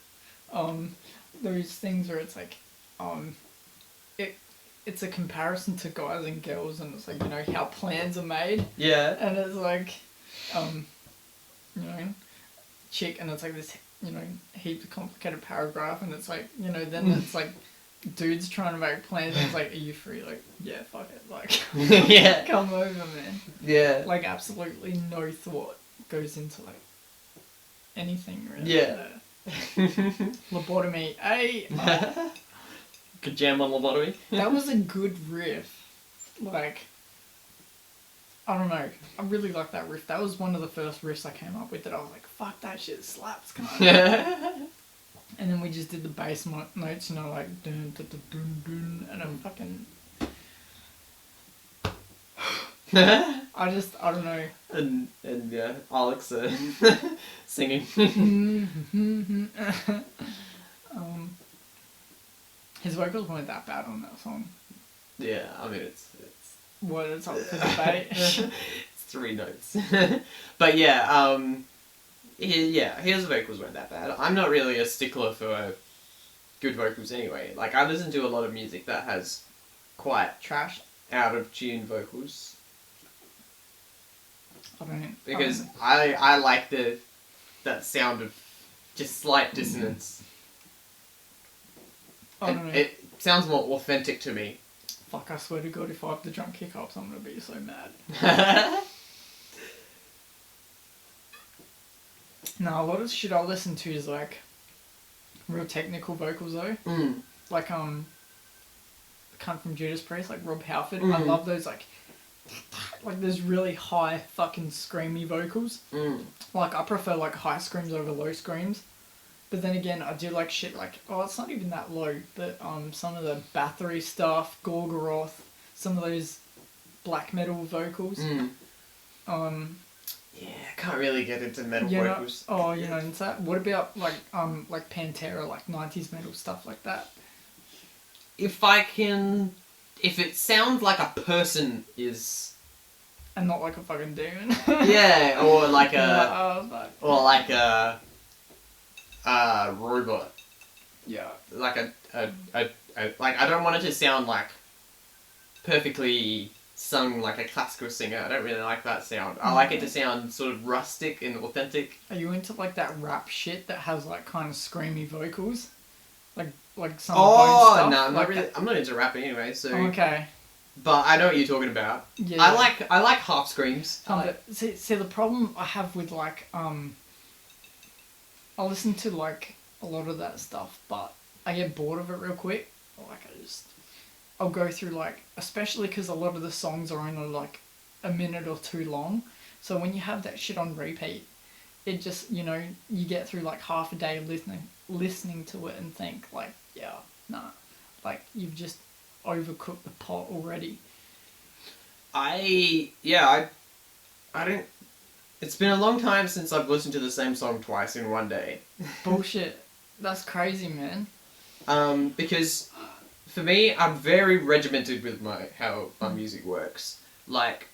Those things where it's like, it's a comparison to guys and girls, and it's like, you know, how plans are made. Yeah. And it's like, you know, chick, and it's like this, you know, heaps of complicated paragraph, and it's like, you know, then it's like, dudes trying to make plans, and it's like, are you free? Like, yeah, fuck it. Like, yeah. Come over, man. Yeah. Like, absolutely no thought goes into, like, anything, really. Yeah. Lobotomy. Hey! Could jam on lobotomy. That was a good riff. Like, I don't know. I really like that riff. That was one of the first riffs I came up with that I was like, fuck, that shit slaps, kind of. And then we just did the bass notes, you know, like dun dun dun dun, dun, and I'm fucking. I don't know. And yeah, Alex singing. His vocals weren't that bad on that song. Yeah, I mean it's What, it's up for debate. it's 3 notes. But yeah, his vocals weren't that bad. I'm not really a stickler for good vocals anyway. Like, I listen to a lot of music that has quite Trash. out of tune vocals. I don't. Because I like that sound of just slight dissonance. I don't know. It sounds more authentic to me. Fuck, I swear to God, if I have the drunk hiccups, I'm gonna be so mad. No, a lot of shit I listen to is like real technical vocals though. Mm. Like the cunt from Judas Priest, like Rob Halford. Mm. I love those like those really high fucking screamy vocals. Mm. Like I prefer like high screams over low screams. But then again, I do like shit like, oh, it's not even that low, but some of the Bathory stuff, Gorgoroth, some of those black metal vocals. Mm. Yeah, I can't really get into metal vocals. Into that. What about like Pantera, like 90s metal stuff like that? If it sounds like a person is... And not like a fucking demon. Yeah, or like a... robot. Yeah. Like like, I don't want it to sound like perfectly sung like a classical singer. I don't really like that sound. I like it to sound sort of rustic and authentic. Are you into like that rap shit that has like kind of screamy vocals? Like some Bone stuff? No, like I'm not into rap anyway, so... Okay. But I know what you're talking about. Yeah. I like half screams. See, the problem I have with like I listen to like a lot of that stuff, but I get bored of it real quick. Like I'll go through like, especially because a lot of the songs are only like a minute or 2 long. So when you have that shit on repeat, it just, you get through like half a day listening to it and think like, yeah, nah, like you've just overcooked the pot already. I don't... It's been a long time since I've listened to the same song twice in one day. Bullshit. That's crazy, man. Because for me, I'm very regimented with how my music works. Like,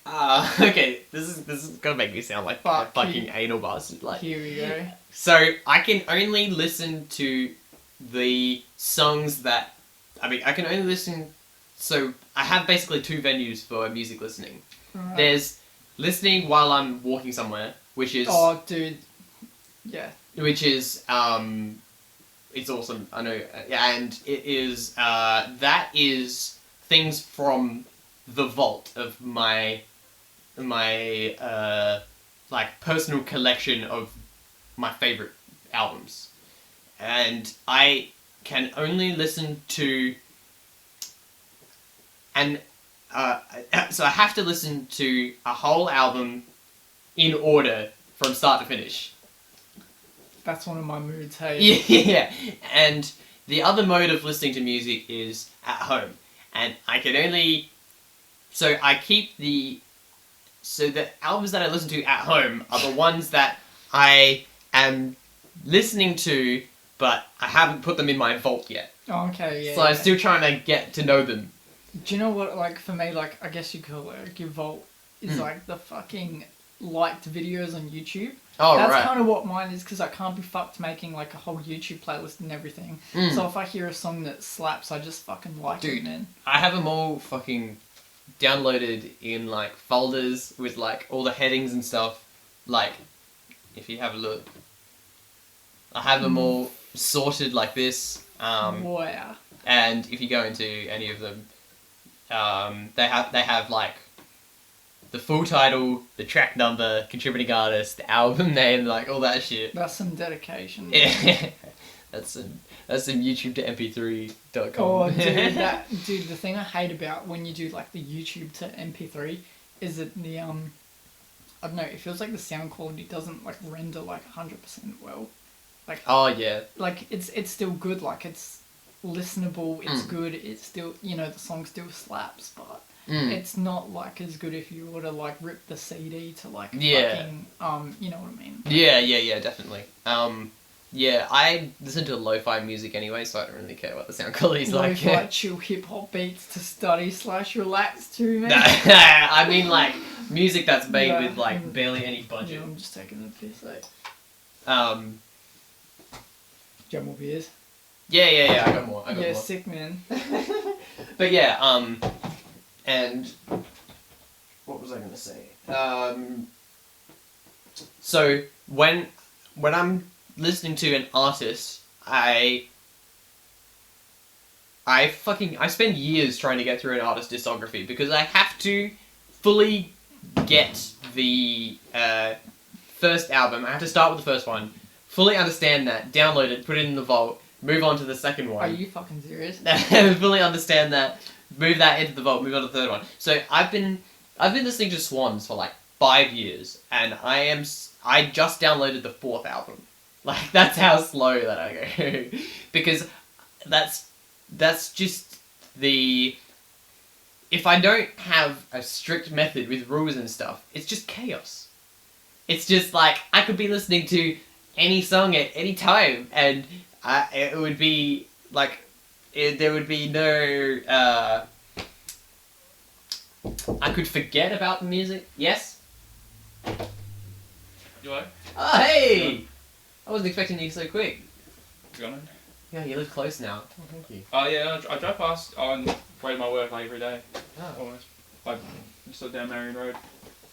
okay, this is gonna make me sound like a fucking anal bastard. Like, here we go. So I can only listen to the songs that... I mean, I can only listen... So I have basically 2 venues for music listening. Right. There's listening while I'm walking somewhere, which is... Oh, dude. Yeah. Which is, it's awesome, I know, and it is, that is things from the vault of my, like, personal collection of my favourite albums. And I can only listen to... And so I have to listen to a whole album in order from start to finish. That's one of my moods, hey. Yeah, and the other mode of listening to music is at home. And I can only... So I keep the... So the albums that I listen to at home are the ones that I am listening to, but I haven't put them in my vault yet. Oh, okay, yeah. So I'm still trying to get to know them. Do you know what, like, for me, like, I guess you call it, like, your vault is, like, the fucking liked videos on YouTube. Oh, That's right. kind of what mine is, because I can't be fucked making, like, a whole YouTube playlist and everything. So if I hear a song that slaps, I just fucking like it, man. I have them all fucking downloaded in, like, folders with, like, all the headings and stuff. Like, if you have a look. I have them all sorted like this. Wow. And if you go into any of them, they have like the full title, the track number, contributing artist, the album name, like all that shit. That's some dedication. Yeah. That's some YouTube to mp3.com. Oh, dude, the thing I hate about when you do like the YouTube to MP3 is that the I don't know, it feels like the sound quality doesn't like render like 100% well. Like, oh yeah. Like it's still good, like it's listenable. It's good. It's still, the song still slaps, but it's not like as good if you were to like rip the CD to like fucking, you know what I mean? Yeah, definitely. Yeah, I listen to lo-fi music anyway, so I don't really care what the sound quality's like. Lo-fi chill hip hop beats to study / relax to, man. I mean, like music that's made with like barely any budget. Yeah, I'm just taking the piss, like. Do you have more beers? Yeah, I got more. Yeah, sick, man. But yeah, and what was I gonna say? So when I'm listening to an artist, I spend years trying to get through an artist's discography because I have to fully get the first album. I have to start with the first one, fully understand that, download it, put it in the vault, move on to the second one. Are you fucking serious? Fully understand that, move that into the vault, move on to the third one. So I've been listening to Swans for like 5 years, and I just downloaded the 4th album. Like, that's how slow that I go. Because that's just the... If I don't have a strict method with rules and stuff, it's just chaos. It's just like, I could be listening to any song at any time, and it would be like... there would be no... I could forget about the music. Yes? You like? Oh, hey! I wasn't expecting you so quick. Got it? Yeah, you live close now. Oh, thank you. Oh yeah, I drive past on the way to my work like every day. Oh. Almost. Like, just down Marion Road.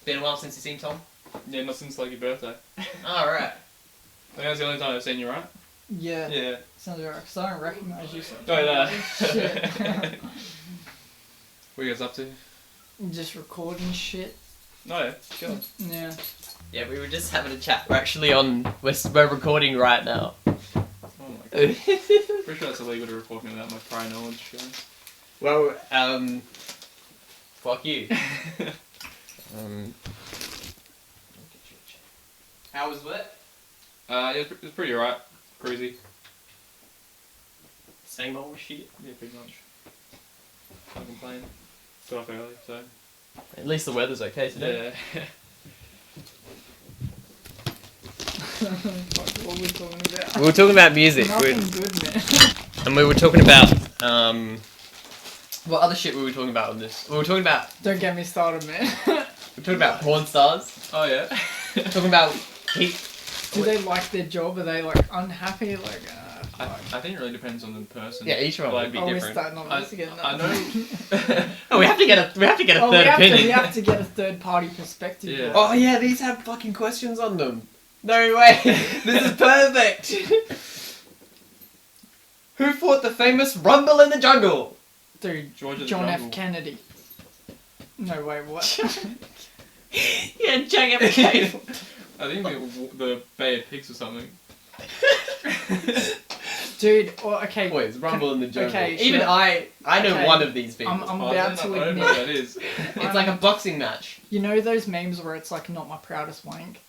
Been a while since you've seen Tom? Yeah, not since like your birthday. Alright. I think that's the only time I've seen you, right? Yeah. Yeah. Sounds right, because I don't recognise you. So Oh, yeah. shit. What are you guys up to? Just recording shit. Oh yeah, sure. Yeah. Yeah, we were just having a chat. We're actually we're recording right now. Oh my god. Pretty sure that's illegal to record me without my prior knowledge, guys. Well, fuck you. How was it? Yeah, it was pretty alright. Cruisy. Same old shit. Yeah, pretty much. Can't complain. Got off early, so. At least the weather's okay today. Yeah. Fuck, what were we talking about? We were talking about music. Nothing good, man. And we were talking about, what other shit were we talking about on this? We were talking about... Don't get me started, man. We're talking about porn stars. Oh yeah. Talking about... Do they like their job? Are they like unhappy? Like, I think it really depends on the person. Yeah, each one would be we're different. starting on this again. I know. Oh, we have to get a third we opinion. have to get a third party perspective. Yeah. Oh yeah, these have fucking questions on them. No way. This is perfect. Who fought the famous Rumble in the Jungle? Dude, George of the John Jungle. F. Kennedy. No way, what? Yeah, Jack F. Kennedy. I think the Bay of Pigs or something. Dude, okay. Boys, Rumble in the Jungle. Okay, Even sure. I know Okay. one of these people. I'm Oh, about I to don't know admit. what that is. It's like a boxing match. You know those memes where it's like not my proudest wank?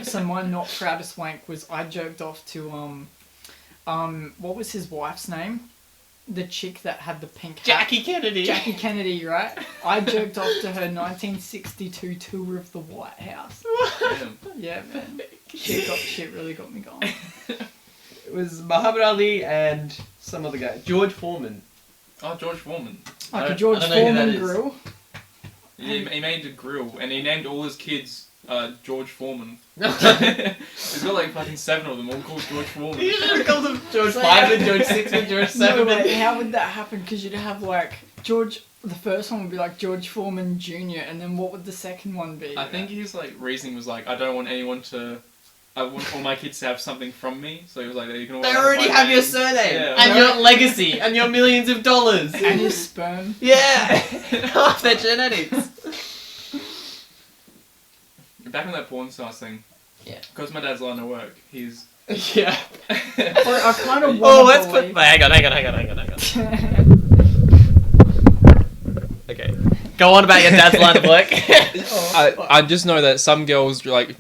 So my not proudest wank was I jerked off to what was his wife's name? The chick that had the pink hat. Jackie Kennedy. Jackie Kennedy, right? I jerked off to her 1962 tour of the White House. Damn. Yeah, man. Shit really got me going. It was Muhammad Ali and some other guy. George Foreman. Oh, George Foreman. Like I a George don't know who that Foreman is. grill. He made a grill, and he named all his kids George Foreman. He's got like fucking 7 of them, all called George Foreman. You should have called them George So- 5 George 6 George No 7 way, how would that happen? Because you'd have like George. The first one would be like George Foreman Jr. and then what would the second one be? I think his like reasoning was like, I don't want anyone to. I want all my kids to have something from me, so he was like, you can all They already my have your name. surname Yeah. and your legacy and your millions of dollars. And his sperm. Yeah, half their genetics. Back on that porn stars thing. Yeah. Because my dad's line of work, he's. Yeah. Or I kind of Oh, want let's to put. believe. Hang on. Okay. Go on about your dad's line of work. I just know that some girls like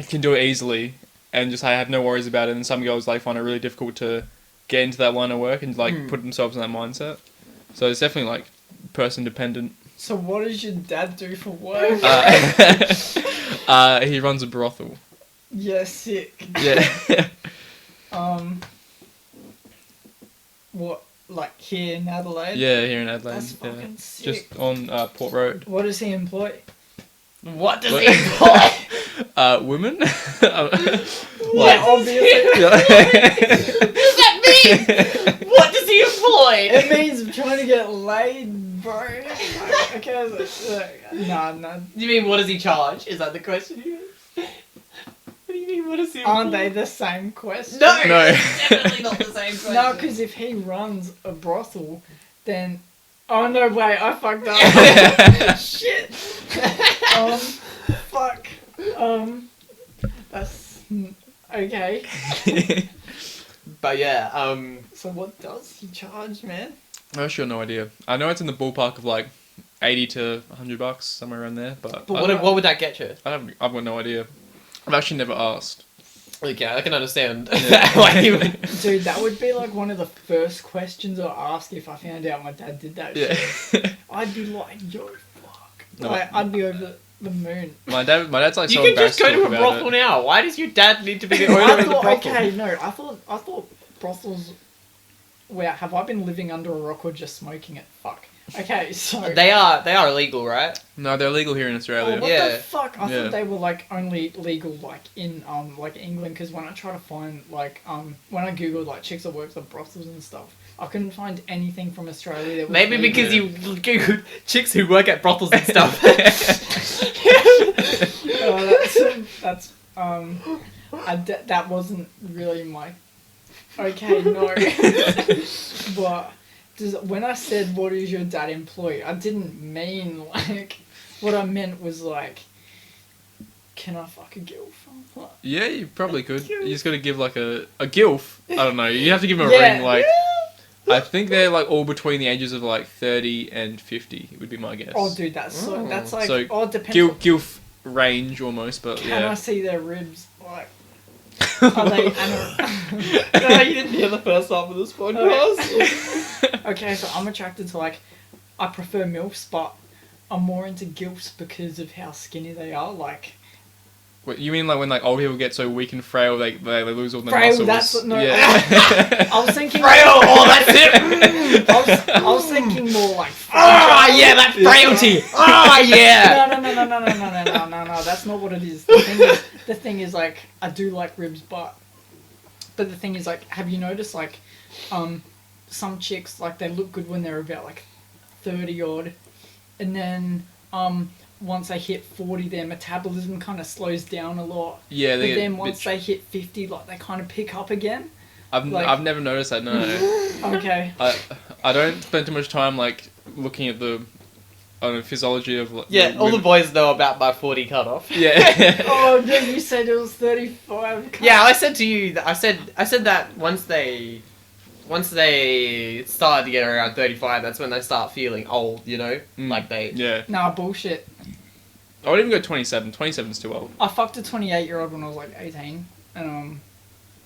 can do it easily and just have no worries about it, and some girls like find it really difficult to get into that line of work and like put themselves in that mindset. So it's definitely like person dependent. So what does your dad do for work? He runs a brothel. Yeah, sick. Yeah. What, like here in Adelaide? Yeah, here in Adelaide. That's fucking sick. Just on Port Road. What does he employ? What does he employ? Women. Yeah, obviously. What does that mean? What does he employ? It means I'm trying to get laid, bro. Okay, I was like, nah. You mean what does he charge? Is that the question? What do you mean? What does he employ? Aren't they the same question? No, No. it's definitely not the same question. No, because if he runs a brothel, then... Oh, no, wait, I fucked up. Shit. Fuck. That's... Okay. But yeah, So what does he charge, man? I actually got no idea. I know it's in the ballpark of like $80 to $100, somewhere around there. But what would that get you? I've got no idea. I've actually never asked. Okay, I can understand. Yeah. Why you would. Dude, that would be like one of the first questions I'd ask if I found out my dad did that Yeah. shit. I'd be like, yo, fuck. No. Like, I'd be over the moon. My dad's like You so can embarrassed just go to talk a about brothel it. now. Why does your dad need to be the I owner of the thought, brothel? okay, no, I thought brothels... Wow, have I been living under a rock or just smoking it? Fuck. Okay, so... They are illegal, right? No, they're legal here in Australia. Oh, what Yeah. the fuck? I Yeah. thought they were like only legal like in like England, because when I try to find like when I googled like chicks that work at brothels and stuff, I couldn't find anything from Australia that was Maybe legal. because you googled chicks who work at brothels and stuff. That's that wasn't really my... Okay, no. But when I said, what does your dad employ, I didn't mean like... What I meant was like, can I fuck a gilf? Like, Yeah, you probably could. Gilf. You just gotta give like a gilf. I don't know. You have to give him a yeah, ring. Like yeah. I think they're like all between the ages of like 30 and 50. Would be my guess. Oh, dude, that's like... So, oh, it depends. Gilf range almost, but Can I yeah. see their ribs? Like, are they... No, you didn't hear the first half of this podcast. Okay, so I'm attracted to like... I prefer MILFs, but I'm more into gilfs because of how skinny they are. Like... What, you mean like when like old people get so weak and frail, they lose all their Frail, muscles? that's... No, yeah. I was thinking... Frail, oh, that's it. I was thinking more like... Ah, yeah, that frailty. Ah, yeah. No, that's not what it is. The thing is like, I do like ribs, but the thing is like, have you noticed like, some chicks, like they look good when they're about like 30 odd, and then once they hit 40, their metabolism kind of slows down a lot. Yeah, But then once they hit 50, like they kind of pick up again. I've never noticed that. No. Okay. I don't spend too much time like looking at the physiology of like, Yeah, all the boys know about my 40 cutoff. Yeah. Oh, no, you said it was 35. Yeah, I said to you that I said that once they start to get around 35, that's when they start feeling old, you know? Like they... Yeah. Nah, bullshit. I would even go 27. 27's too old. I fucked a 28-year-old when I was like 18, and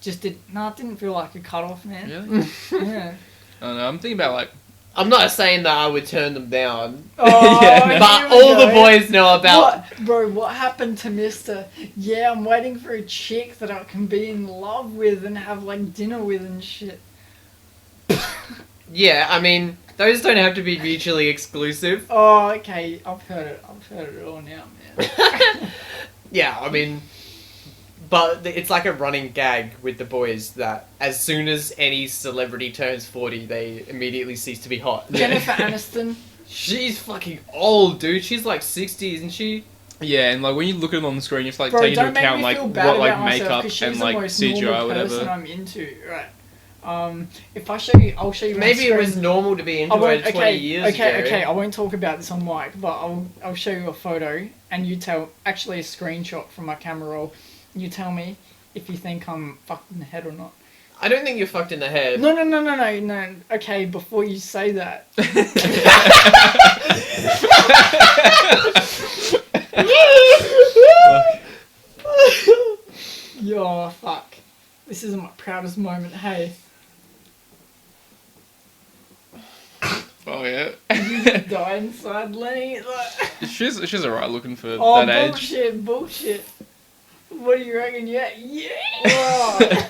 it didn't feel like a cutoff, man. Really? Yeah. I don't know. I'm thinking about like... I'm not saying that I would turn them down. Oh, Yeah. here But we all go. the boys know about... What happened to Mr. Yeah, I'm waiting for a chick that I can be in love with and have like dinner with and shit. Yeah, I mean, those don't have to be mutually exclusive. Oh, okay. I've heard it all now, man. Yeah, I mean... But it's like a running gag with the boys that as soon as any celebrity turns 40, they immediately cease to be hot. Jennifer Aniston. She's fucking old, dude. She's like 60, isn't she? Yeah, and like when you look at them on the screen, you have to like Bro, take into don't make account me like feel bad what like about myself, makeup 'cause she's and the like most CGI or normal person whatever. I'm into, right? If I show you, I'll show you. Maybe it my was screen. normal to be into her 20 years ago. Okay. I won't talk about this on mic, but I'll show you a photo, and you actually a screenshot from my camera roll. You tell me if you think I'm fucked in the head or not. I don't think you're fucked in the head. No. Okay, before you say that. Yo, fuck. This isn't my proudest moment. Hey. Oh yeah. You just die inside, Lenny. Like, She's alright looking for oh, that age. bullshit. What do you reckon? Yeah. Oh,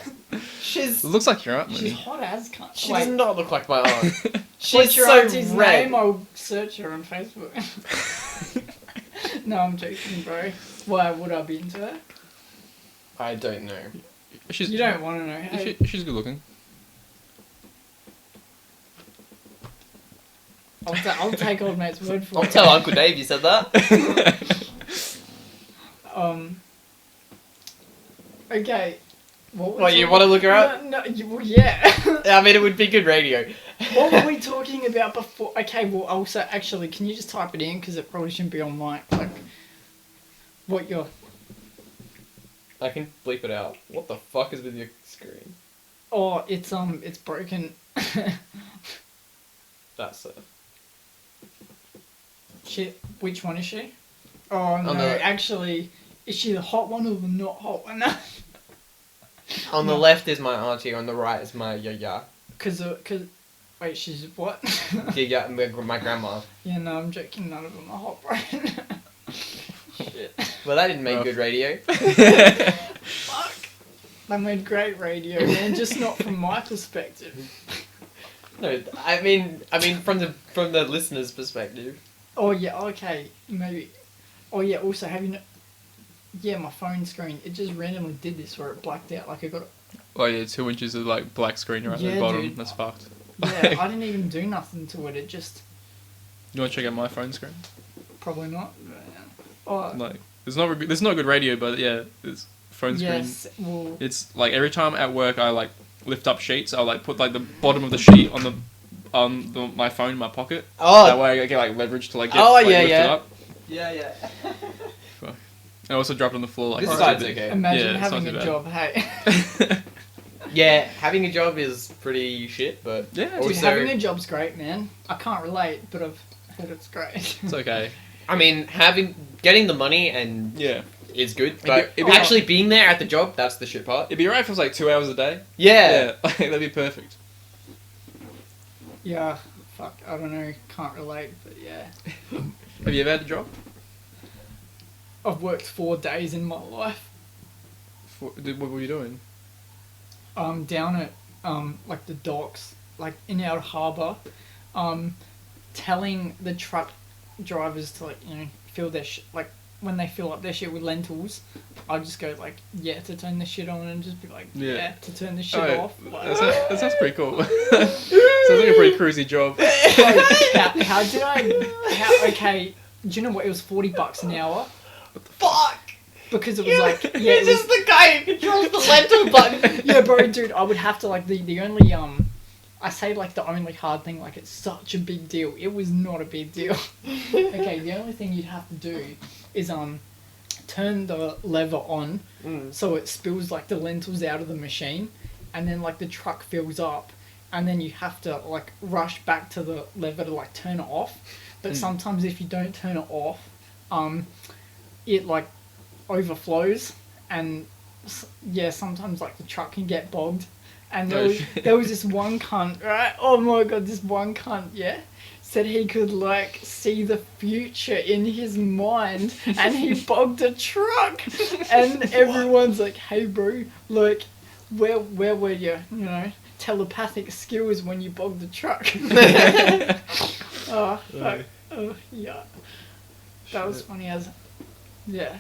She's It looks like your aunt, she's Lenny. hot as cunt. she Wait, does not look like my aunt. what's She's your so auntie's red. name? I'll search her on Facebook. No, I'm joking, bro. Why would I be into her? I don't know. She's You don't want to know. Hey? she's good looking. I'll take old mate's word for I'll it. tell Uncle Dave you said that. Okay. What, you want to look her up? No, well, yeah. I mean, it would be good radio. What were we talking about before? Okay, well, also, actually, can you just type it in? Because it probably shouldn't be on mic. Like, what you're... I can bleep it out. What the fuck is with your screen? Oh, it's broken. That's it. Shit, which one is she? Oh, no, On the- actually, is she the hot one or the not hot one? On the left is my auntie, on the right is my yaya. Because, wait, she's what? Yaya and my grandma. Yeah, no, I'm joking, none of them are hot, bro. Shit. Well, that didn't make Rough. good radio. Fuck. They made great radio, man, just not from my perspective. No, I mean from the listener's perspective. Oh, yeah, okay, maybe. Oh, yeah, also, have you... Yeah, my phone screen, it just randomly did this where it blacked out, like I got... Oh yeah, 2 inches of like black screen right at Yeah, the bottom. dude. That's fucked. Yeah, I didn't even do nothing to it, it just... You want to check out my phone screen? Probably not. Oh, Like, there's not good radio, but yeah, it's phone screen. yes, well... It's like every time at work I like lift up sheets, I'll like put like the bottom of the sheet on my phone in my pocket. Oh. That way I get like leverage to like get Oh, like, yeah, lift yeah. it up. Yeah. I also dropped on the floor like This it's side's too big. okay. Imagine Yeah, it's having not a too job, hey. Yeah, having a job is pretty shit, but Yeah, Dude, also, having a job's great, man. I can't relate, but I've heard it's great. It's okay. I mean, getting the money and Yeah. is good, It'd but be actually being there at the job, that's the shit part. It'd be alright if it was like 2 hours a day. Yeah. Like, that'd be perfect. Yeah, fuck, I don't know, can't relate, but yeah. Have you ever had a job? I've worked 4 days in my life. What were you doing? Down at, like the docks, like in our harbour, telling the truck drivers to, like, you know, fill their like, when they fill up their shit with lentils, I'll just go, like, yeah, to turn the shit on, and just be like, Yeah. yeah, to turn the shit Oh, off. that sounds pretty cool. Sounds like a pretty cruisy job. How did I... okay, do you know what? It was $40 an hour. Fuck! Because it was like... Yeah, You're it just was, the guy who controls the lentil button. yeah, bro, dude, I would have to, like, the only... I say, like, the only hard thing, like, it's such a big deal. It was not a big deal. Okay, the only thing you'd have to do is, turn the lever on so it spills, like, the lentils out of the machine, and then, like, the truck fills up, and then you have to, like, rush back to the lever to, like, turn it off. But sometimes if you don't turn it off, it, like, overflows, and, yeah, sometimes, like, the truck can get bogged. And there was this one cunt, right? Oh my god, this one cunt, yeah? Said he could, like, see the future in his mind, and he bogged a truck. And everyone's like, hey bro, like, where were your, you know, telepathic skills when you bogged the truck? Oh, fuck. Oh, yeah. That was funny as... Yeah.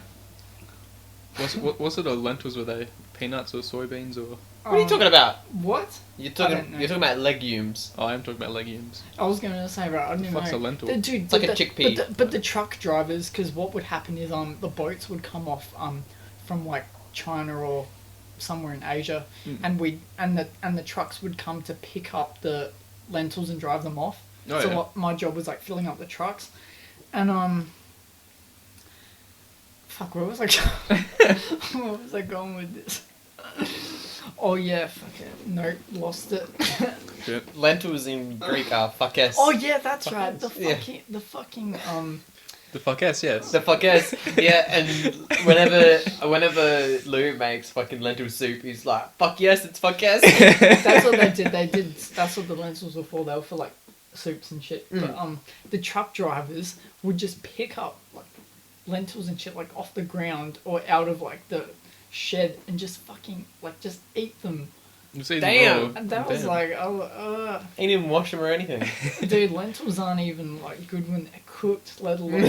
What sort of lentils were they? Peanuts or soybeans or? What are you talking about? What? You're I don't talking know. you're talking about legumes. Oh, I am talking about legumes. I was going to say, right, I didn't Fuck's know. a lentil? Dude, It's like a chickpea. But the truck drivers, because what would happen is the boats would come off from like China or somewhere in Asia, and the trucks would come to pick up the lentils and drive them off. Oh, So yeah. my job was like filling up the trucks, and fuck, where was I going? Where was I going with this? Oh yeah, fuck it. No, lost it. Shit. Lentils in Greek are fuckes. Oh yeah, that's right. The Yeah. fucking The fuck yes. The fuckes. Yeah, and whenever Lou makes fucking lentil soup, he's like, fuck yes, it's fuckes. That's what they did. That's what the lentils were for. They were for like soups and shit. But the truck drivers would just pick up like lentils and shit like off the ground or out of like the shed and just fucking like just eat them. Damn. And that was like, Ain't even wash them or anything. dude, lentils aren't even like good when they're cooked, let alone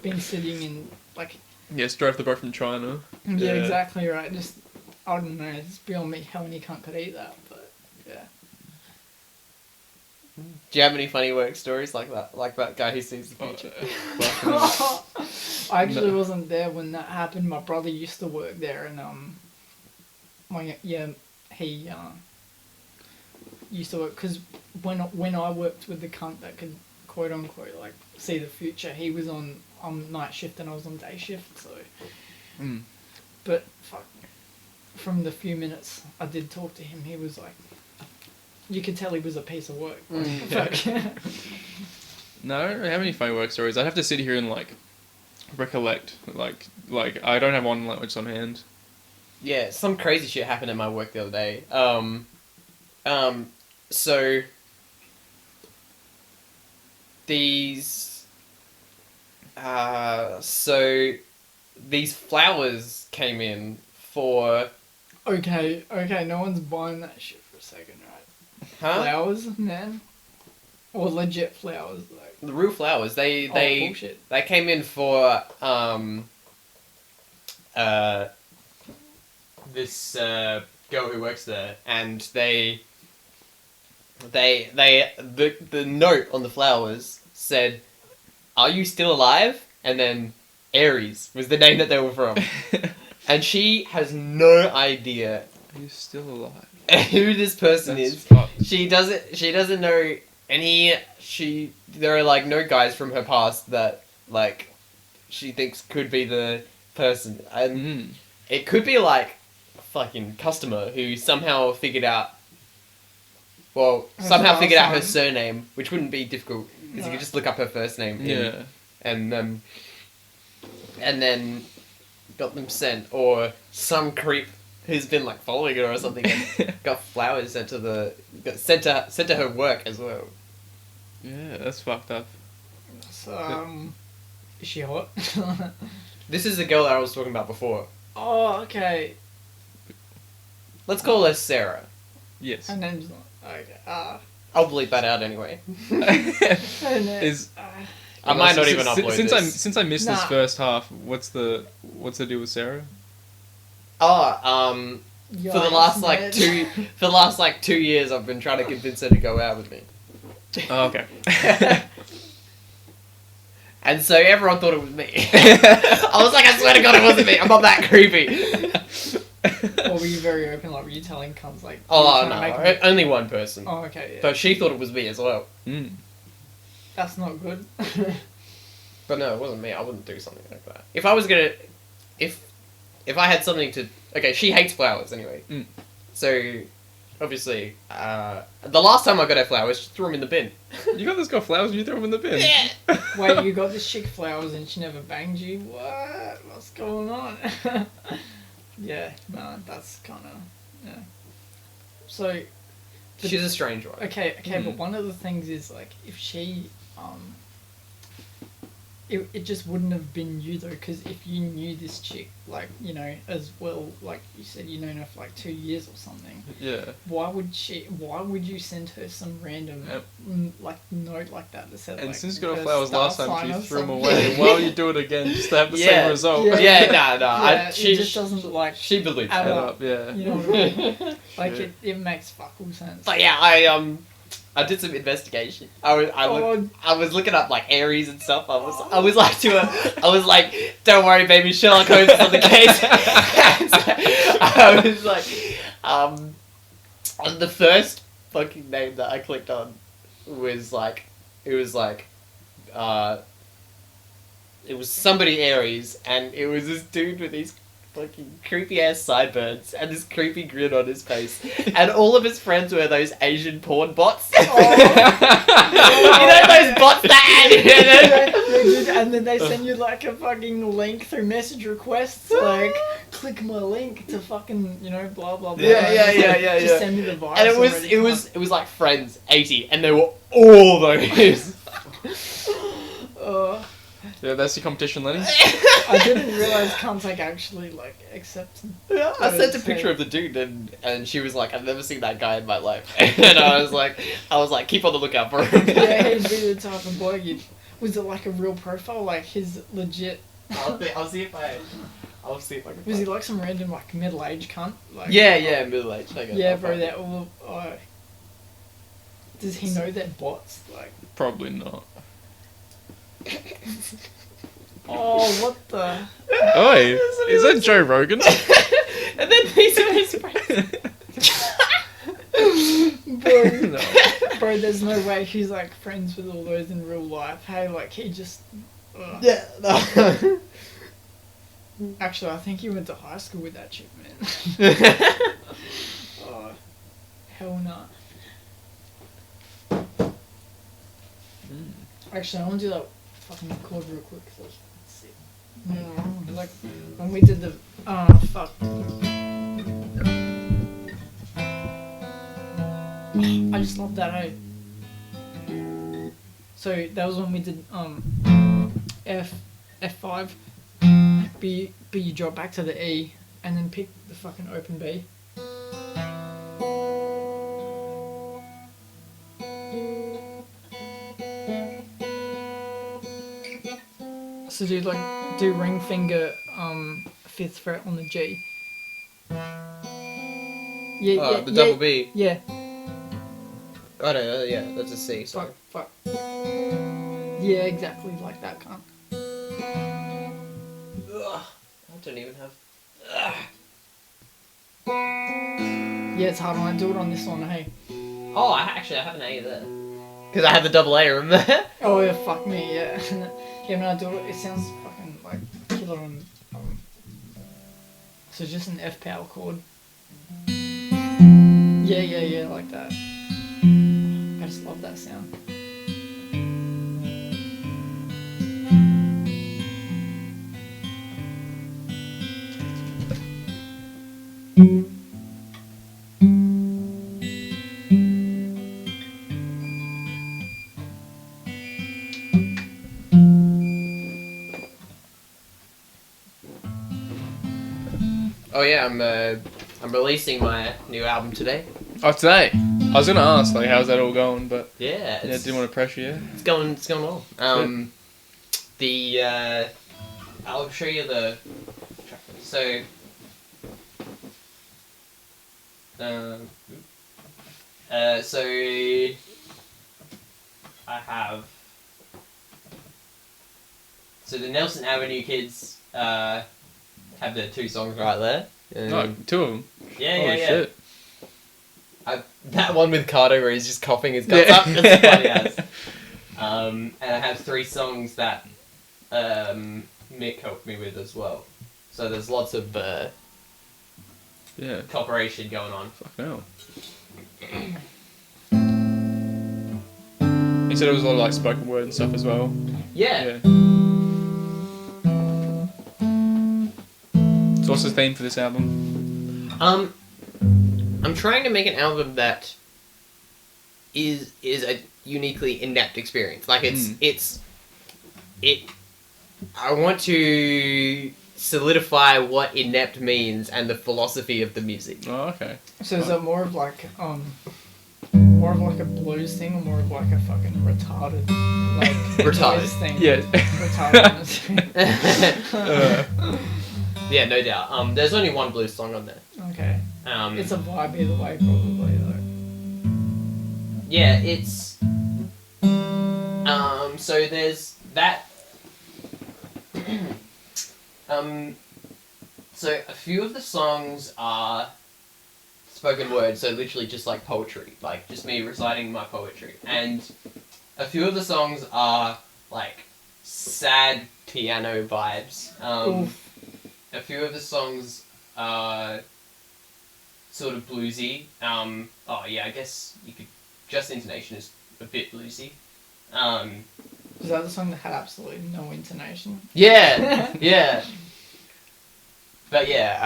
been sitting in like. Yeah, straight off the boat from China. Yeah, exactly right. Just I don't know. It's beyond me how any cunt could eat that, but yeah. Do you have any funny work stories like that? Like that guy who sees the future? I actually wasn't there when that happened. My brother used to work there, and he used to work because when I worked with the cunt that could quote unquote like see the future, he was on night shift and I was on day shift. So, but fuck, from the few minutes I did talk to him, he was like, you could tell he was a piece of work. No, I don't really have any funny work stories. I'd have to sit here and like recollect. Like I don't have one language on hand. Yeah, some crazy shit happened at my work the other day. So these flowers came in for. Okay, no one's buying that shit for a second, right? Huh? Flowers, man, or legit flowers, like The real flowers. They bullshit. They came in for this girl who works there, and the note on the flowers said, "Are you still alive?" And then Aries was the name that they were from, and she has no idea Are you still alive? who this person That's is. fucked. She doesn't know any. There are like no guys from her past that like she thinks could be the person, and it could be like a fucking customer who somehow figured out. Well, somehow figured out her surname, which wouldn't be difficult because you could just look up her first name. Yeah. And then got them sent, or some creep who's been like following her or something and got flowers sent to her work as well. Yeah, that's fucked up. So, is she hot? This is the girl that I was talking about before. Oh, okay. Let's call her Sarah. Yes. Her name's not okay. I'll bleep that out anyway. Her name, Is I might not even upload this. Since I missed this first half, what's the deal with Sarah? For the last like 2 years, I've been trying to convince her to go out with me. Oh, okay. And so everyone thought it was me. I was like, I swear to God, it wasn't me. I'm not that creepy. Or were you very open? Like, were you telling cunts like? Oh no, only one person. Oh, okay. Yeah. But she thought it was me as well. That's not good. But no, it wasn't me. I wouldn't do something like that. If I was gonna, if I had something to, okay, she hates flowers anyway. So, obviously, the last time I got her flowers, she threw them in the bin. You got this girl flowers and you throw them in the bin? Yeah. Wait, you got this chick flowers and she never banged you? What? What's going on? Yeah, man, that's kind of yeah. So, She's a strange one. okay, but one of the things is like if she it just wouldn't have been you though, because if you knew this chick like, you know, as well, like you said, you known her for like 2 years or something. Yeah. Why would you send her some random like note like that said And like, since you got her her flowers star last time, sign she or threw them something? away. Why would you do it again just to have the Yeah. same result? Yeah. Yeah, no. Yeah, She it just doesn't like She believed add that. up. Yeah. You know what I mean? Like Yeah. it makes fuck all sense. But yeah, I did some investigation. I was looking up like Aries and stuff. I was like to her, I was like, don't worry, baby, Sherlock Holmes is on the case. I was like, on the first fucking name that I clicked on was like, it was somebody Aries, and it was this dude with these fucking creepy ass sideburns and this creepy grin on his face, and all of his friends were those Asian porn bots. You know those bots that And then they send you like a fucking link through message requests, like click my link to fucking, blah blah blah. Yeah. Just send me the virus. And already, it was like Friends 80, and they were all those. Yeah, that's the competition, Lenny. I didn't realize cunts actually accept. Yeah, I sent a picture of the dude, and she was like, "I've never seen that guy in my life." And I was like, "Keep on the lookout for him." Yeah, he'd be the type of boy. Was it like a real profile, like his legit? I'll see if I can. Was he like some random middle-aged cunt? Yeah, middle aged. Yeah, bro. That all. Does he know that bots Probably not. Oh, what the? Oi, is that Joe Rogan? And then these are his friends. Bro, No. bro, there's no way he's friends with all those in real life. Hey, he just. Yeah. No. Actually, I think he went to high school with that chick, man. Oh, hell no. Actually, I want to do that fucking record real quick. So let's see. When we did the fuck. I just love that, hey. So that was when we did F5. B you drop back to the E and then pick the fucking open B. So do ring finger 5th fret on the G. Yeah, the double B. Yeah. Oh no, yeah, that's a C. Sorry. Fuck. Yeah, exactly like that, cunt. Ugh, I don't even have. Yeah, it's hard when I do it on this one, hey. Oh, I have an A there. Because I had the double A, remember? Oh yeah, fuck me, yeah. Yeah, when I do it, it sounds fucking killer on. So just an F power chord. Yeah, like that. I just love that sound. Oh yeah, I'm releasing my new album today. Oh, today? I was gonna ask, how's that all going, but Yeah, didn't want to pressure you. It's going well. I'll show you the track list. So, so I have. So the Nelson Avenue Kids have the 2 songs right there. No, 2 of them. Yeah, Holy yeah. shit. That one with Carter where he's just coughing his guts up. That's funny as. And I have 3 songs that Mick helped me with as well. So there's lots of cooperation going on. Fuck no. He said it was a lot of spoken word and stuff as well. Yeah. So what's the theme for this album? I'm trying to make an album that is a uniquely Inept experience. I want to solidify what Inept means and the philosophy of the music. Oh, okay. So is it more of a blues thing or more of a fucking retarded Retarded. blues thing? Yeah. Retarded. Yeah, no doubt. There's only one blues song on there. Okay. It's a vibe either way, probably though. Yeah, it's. So there's that. So a few of the songs are spoken word, so literally just poetry, just me reciting my poetry, and a few of the songs are sad piano vibes. A few of the songs are sort of bluesy. I guess you could. Just Intonation is a bit bluesy. Was that the song that had absolutely no intonation? Yeah, yeah. But yeah,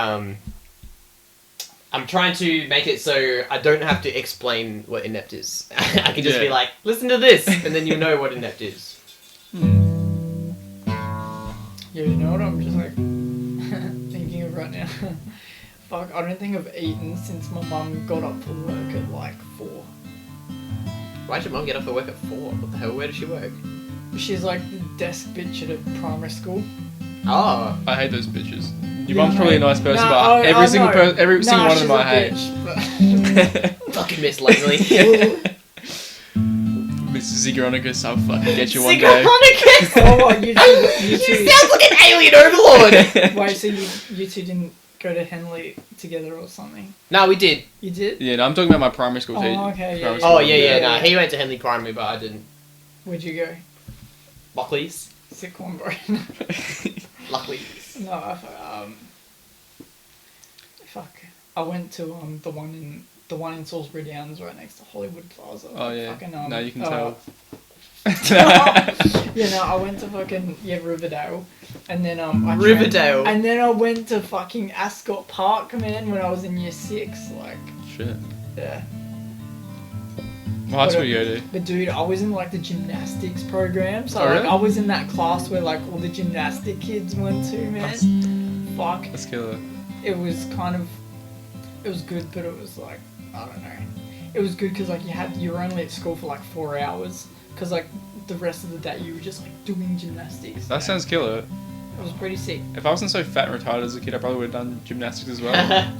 I'm trying to make it so I don't have to explain what Inept is. I can just be like, listen to this, and then you know what Inept is. Yeah, you know what I'm just like thinking of right now? Fuck, I don't think I've eaten since my mum got up for work at like 4. Why'd your mum get up for work at 4? What the hell? Where does she work? She's like the desk bitch at a primary school. Oh. I hate those bitches. Your Yeah, mum's probably a nice person, Nah, but every I single know. every single one of she's them I a hate. bitch, but Fucking Miss Langley. Mrs. Zigronicus, I'll fucking get you one day. Zigronicus! oh, what, you two, You sound like an alien overlord! wait, so you two didn't go to Henley together or something? No, we did. You did? Yeah, no, I'm talking about my primary school teacher. Oh, okay, yeah, Primary yeah. school Oh, yeah, teacher. no. He went to Henley Primary, but I didn't. Where'd you go? Lockley's. Sick one, bro. Luckley's. No, fuck. I went to the one in Salisbury Downs, right next to Hollywood Plaza. Oh yeah. Fucking, No, you can tell. Yeah, no, I went to fucking Riverdale, and then Riverdale? and then I went to fucking Ascot Park, man, when I was in year 6. Like, Shit. yeah. What high school you go to? But dude, I was in like the gymnastics program, so Oh, like really? I was in that class where like all the gymnastic kids went to, man. Fuck. Let's kill it. It was it was good, but it was like, I don't know. It was good because like you were only at school for like 4 hours, because like the rest of the day you were just like doing gymnastics. That sounds killer. It was pretty sick. If I wasn't so fat and retarded as a kid, I probably would have done gymnastics as well.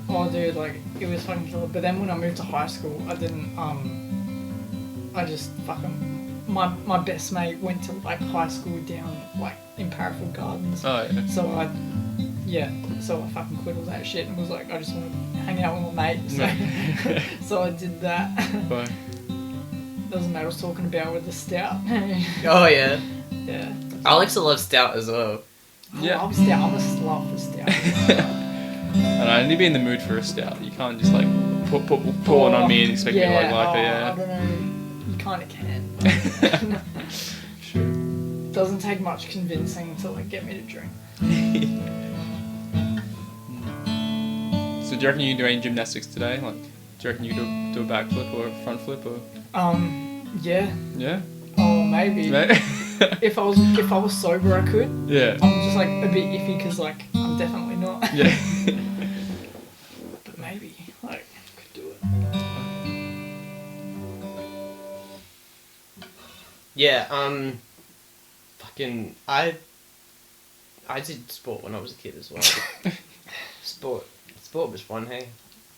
Oh dude, like it was fucking killer. But then when I moved to high school, I didn't I just fucking my best mate went to like high school down like in Parafield Gardens. Oh yeah. So I fucking quit all that shit and was like, I just want to hang out with my mates. So, so I did that. Bye. That was the mate I was talking about with the stout. Oh, yeah. Yeah. Alexa loves stout as well. Yeah. I'm stout. I'm a slut for stout. And I need to be in the mood for a stout. You can't just like put one on me and expect me to like it. Yeah. I don't know. You kind of can. Sure. Doesn't take much convincing to like get me to drink. So do you reckon you can do any gymnastics today? Like, do you reckon you could do a backflip or a front flip or? Yeah. Yeah. Oh, maybe. Maybe. If I was sober, I could. Yeah. I'm just like a bit iffy because like I'm definitely not. Yeah. But maybe like I could do it. Yeah, fucking, I did sport when I was a kid as well. Sport was fun, hey.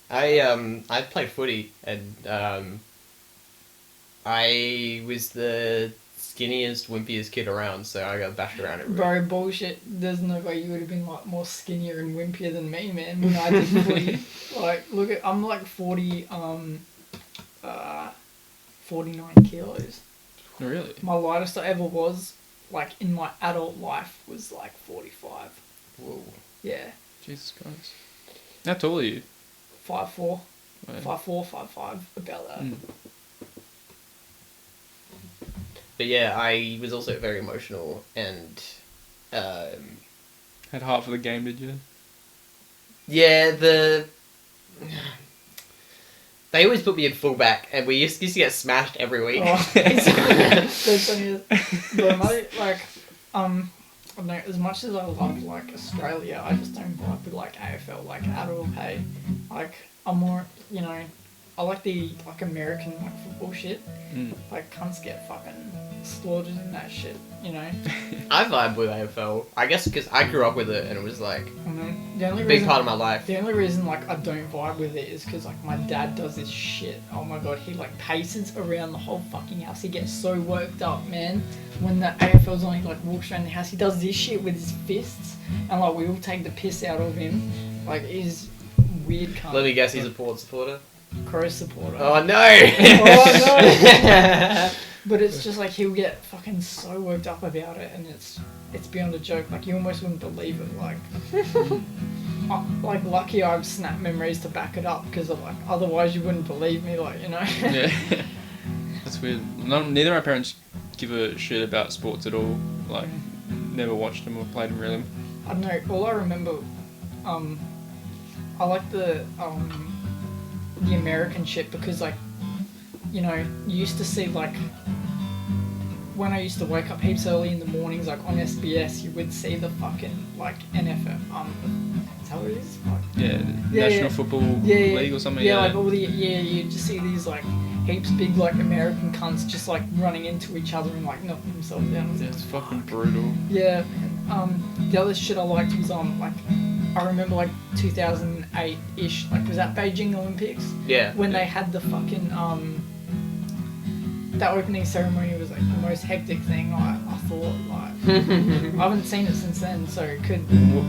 I played footy, and, I was the skinniest, wimpiest kid around, so I got bashed around everywhere. Bro, bullshit. There's no way you would have been like more skinnier and wimpier than me, man, when I did footy. Like, look at, I'm like 49 kilos. Really? My lightest I ever was, like, in my adult life was like 45. Whoa. Yeah. Jesus Christ. How tall are you? 5'4". Right. 5'4", 5'5", about that. Mm. But yeah, I was also very emotional, and, Had heart for the game, did you? yeah, they always put me in fullback, and we used to get smashed every week. Oh, so funny. But like, I don't know, as much as I love like Australia, I just don't vibe with like AFL like at all. Hey, like I'm more, you know, I like the like American like football shit. Mm. Like cunts get fucking slaughtered in that shit, you know. I vibe with AFL, I guess because I grew up with it, and it was like And then the only a big reason, part of my life. the only reason like I don't vibe with it is because like my dad does this shit. Oh my god, he like paces around the whole fucking house. He gets so worked up, man. When the AFL's on, he like walks around the house. He does this shit with his fists, and like we all take the piss out of him. Like he's weird cunt. Let me guess, he's a Port supporter. Crow supporter. Oh no! Oh, no. But it's just like he'll get fucking so worked up about it, and it's beyond a joke. Like you almost wouldn't believe it. Like, like lucky I have snap memories to back it up, because like otherwise you wouldn't believe me. Like, you know. Yeah. That's weird. Neither of my parents give a shit about sports at all. Like, never watched them or played them really. I don't know. All I remember I like the American shit because like, you know, you used to see like when I used to wake up heaps early in the mornings, like on SBS, you would see the fucking like NFL. Is that what it is? Like, National Football League or something. Yeah, like all the you just see these like heaps big like American cunts just like running into each other and like knocking themselves down. Yeah, it's fucking brutal. Yeah, man. The other shit I liked was like I remember like 2008-ish, like was that Beijing Olympics? Yeah. When they had the fucking that opening ceremony was like the most hectic thing I thought, like I haven't seen it since then, so it could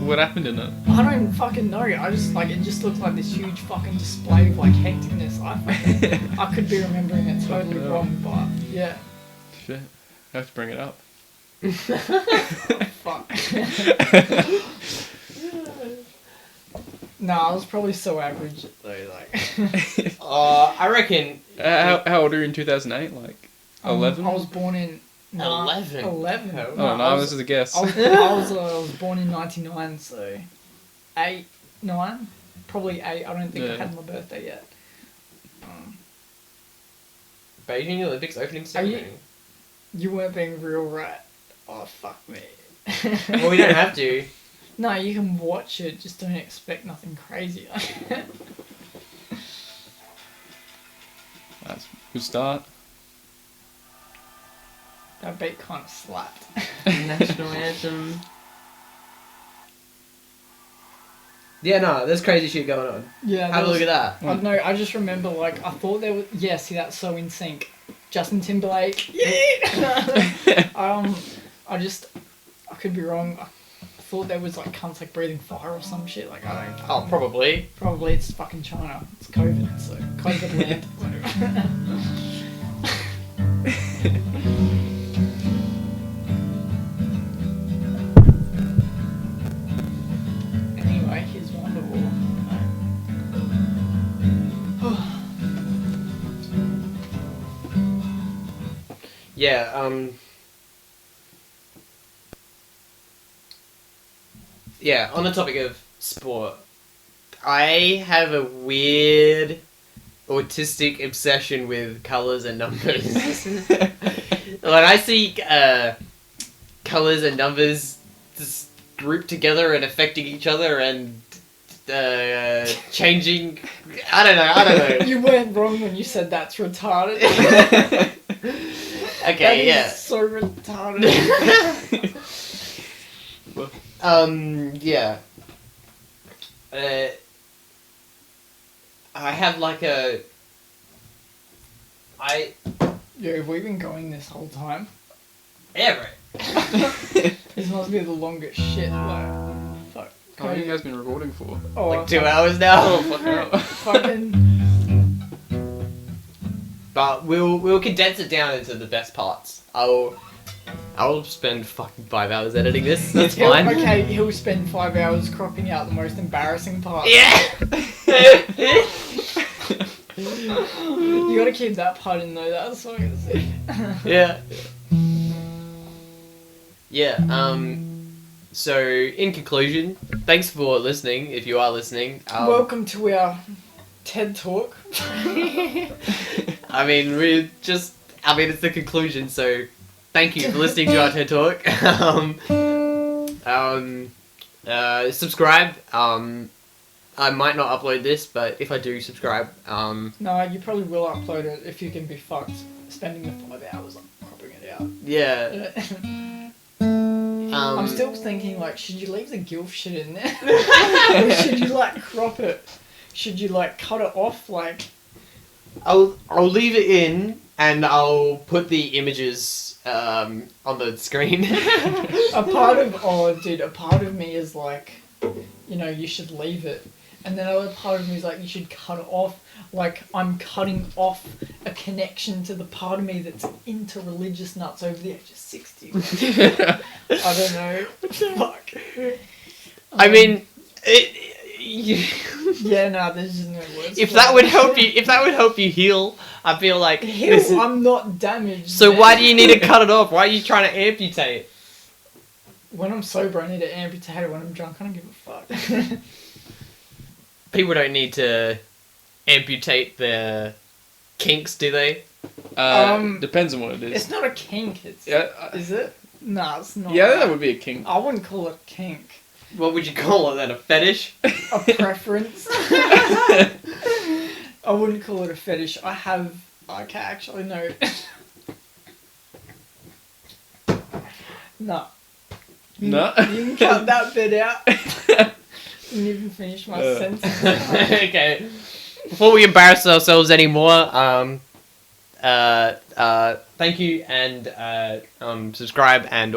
What happened in it? I don't fucking know. I just like it just looked like this huge fucking display of like hecticness. I could be remembering it totally wrong, but yeah. Shit. I have to bring it up. Fuck. No, I was probably so average though, like. I reckon. How old are you in 2008? Like 11? I was born in 11. 11. Oh no, this is a guess. I was born in 99, so 8, 9, probably 8. I don't think I had my birthday yet. Beijing Olympics opening ceremony. You weren't being real, right? Oh fuck me. Well, we don't have to. No, you can watch it. Just don't expect nothing crazy. That's a good start. That beat kind of slapped. National anthem. Yeah, no, there's crazy shit going on. Yeah, Have a look at that. I don't know. I just remember, like, I thought there was. Yeah, see, that's so in sync. Justin Timberlake. Yeah. I could be wrong. I thought there was like cunts like breathing fire or some shit. Like I don't. Oh, probably. Probably it's fucking China. It's COVID, so COVID land. Anyway, here's Wonderwall. Yeah, yeah, on the topic of sport, I have a weird autistic obsession with colours and numbers. When I see colours and numbers just grouped together and affecting each other and changing, I don't know. You weren't wrong when you said that's retarded. Okay, that yeah. is so retarded. Yeah. I have like a... Yeah, have we been going this whole time? Yeah, right. This must be the longest shit, like... Fuck. How long have you guys been recording for? Oh, Like 2 hours now. Oh, fuck out. Fucking... But we'll condense it down into the best parts. I'll spend fucking 5 hours editing this. That's fine. Okay, he'll spend 5 hours cropping out the most embarrassing parts. Yeah. You gotta keep that part in though. That's what I'm gonna say. Yeah. Yeah. So in conclusion, thanks for listening. If you are listening, Welcome to our TED Talk. I mean, it's the conclusion, so thank you for listening to our TED Talk. Subscribe. I might not upload this, but if I do, subscribe. No, you probably will upload it if you can be fucked spending the 5 hours on cropping it out. Yeah. I'm still thinking, like, should you leave the gilf shit in there? Or should you, like, crop it? Should you, like, cut it off, like... I'll leave it in, and I'll put the images on the screen. A part of me is like, you know, you should leave it. And then another part of me is like, you should cut it off. Like, I'm cutting off a connection to the part of me that's into religious nuts over the age of 60. I don't know. Fuck. I mean, Yeah, no, there's just no words. if for that it. would help you heal, I feel like I'm not damaged. So man. why do you need to cut it off? Why are you trying to amputate? When I'm sober, I need to amputate it. When I'm drunk, I don't give a fuck. People don't need to amputate their kinks, do they? Depends on what it is. It's not a kink. It's is it? No, it's not. Yeah, that would be a kink. I wouldn't call it a kink. What would you call it then? A fetish? A preference. I wouldn't call it a fetish. Okay, actually no. No. No. You can cut that bit out. Didn't even finish my sentence. Okay. Before we embarrass ourselves anymore, thank you and subscribe and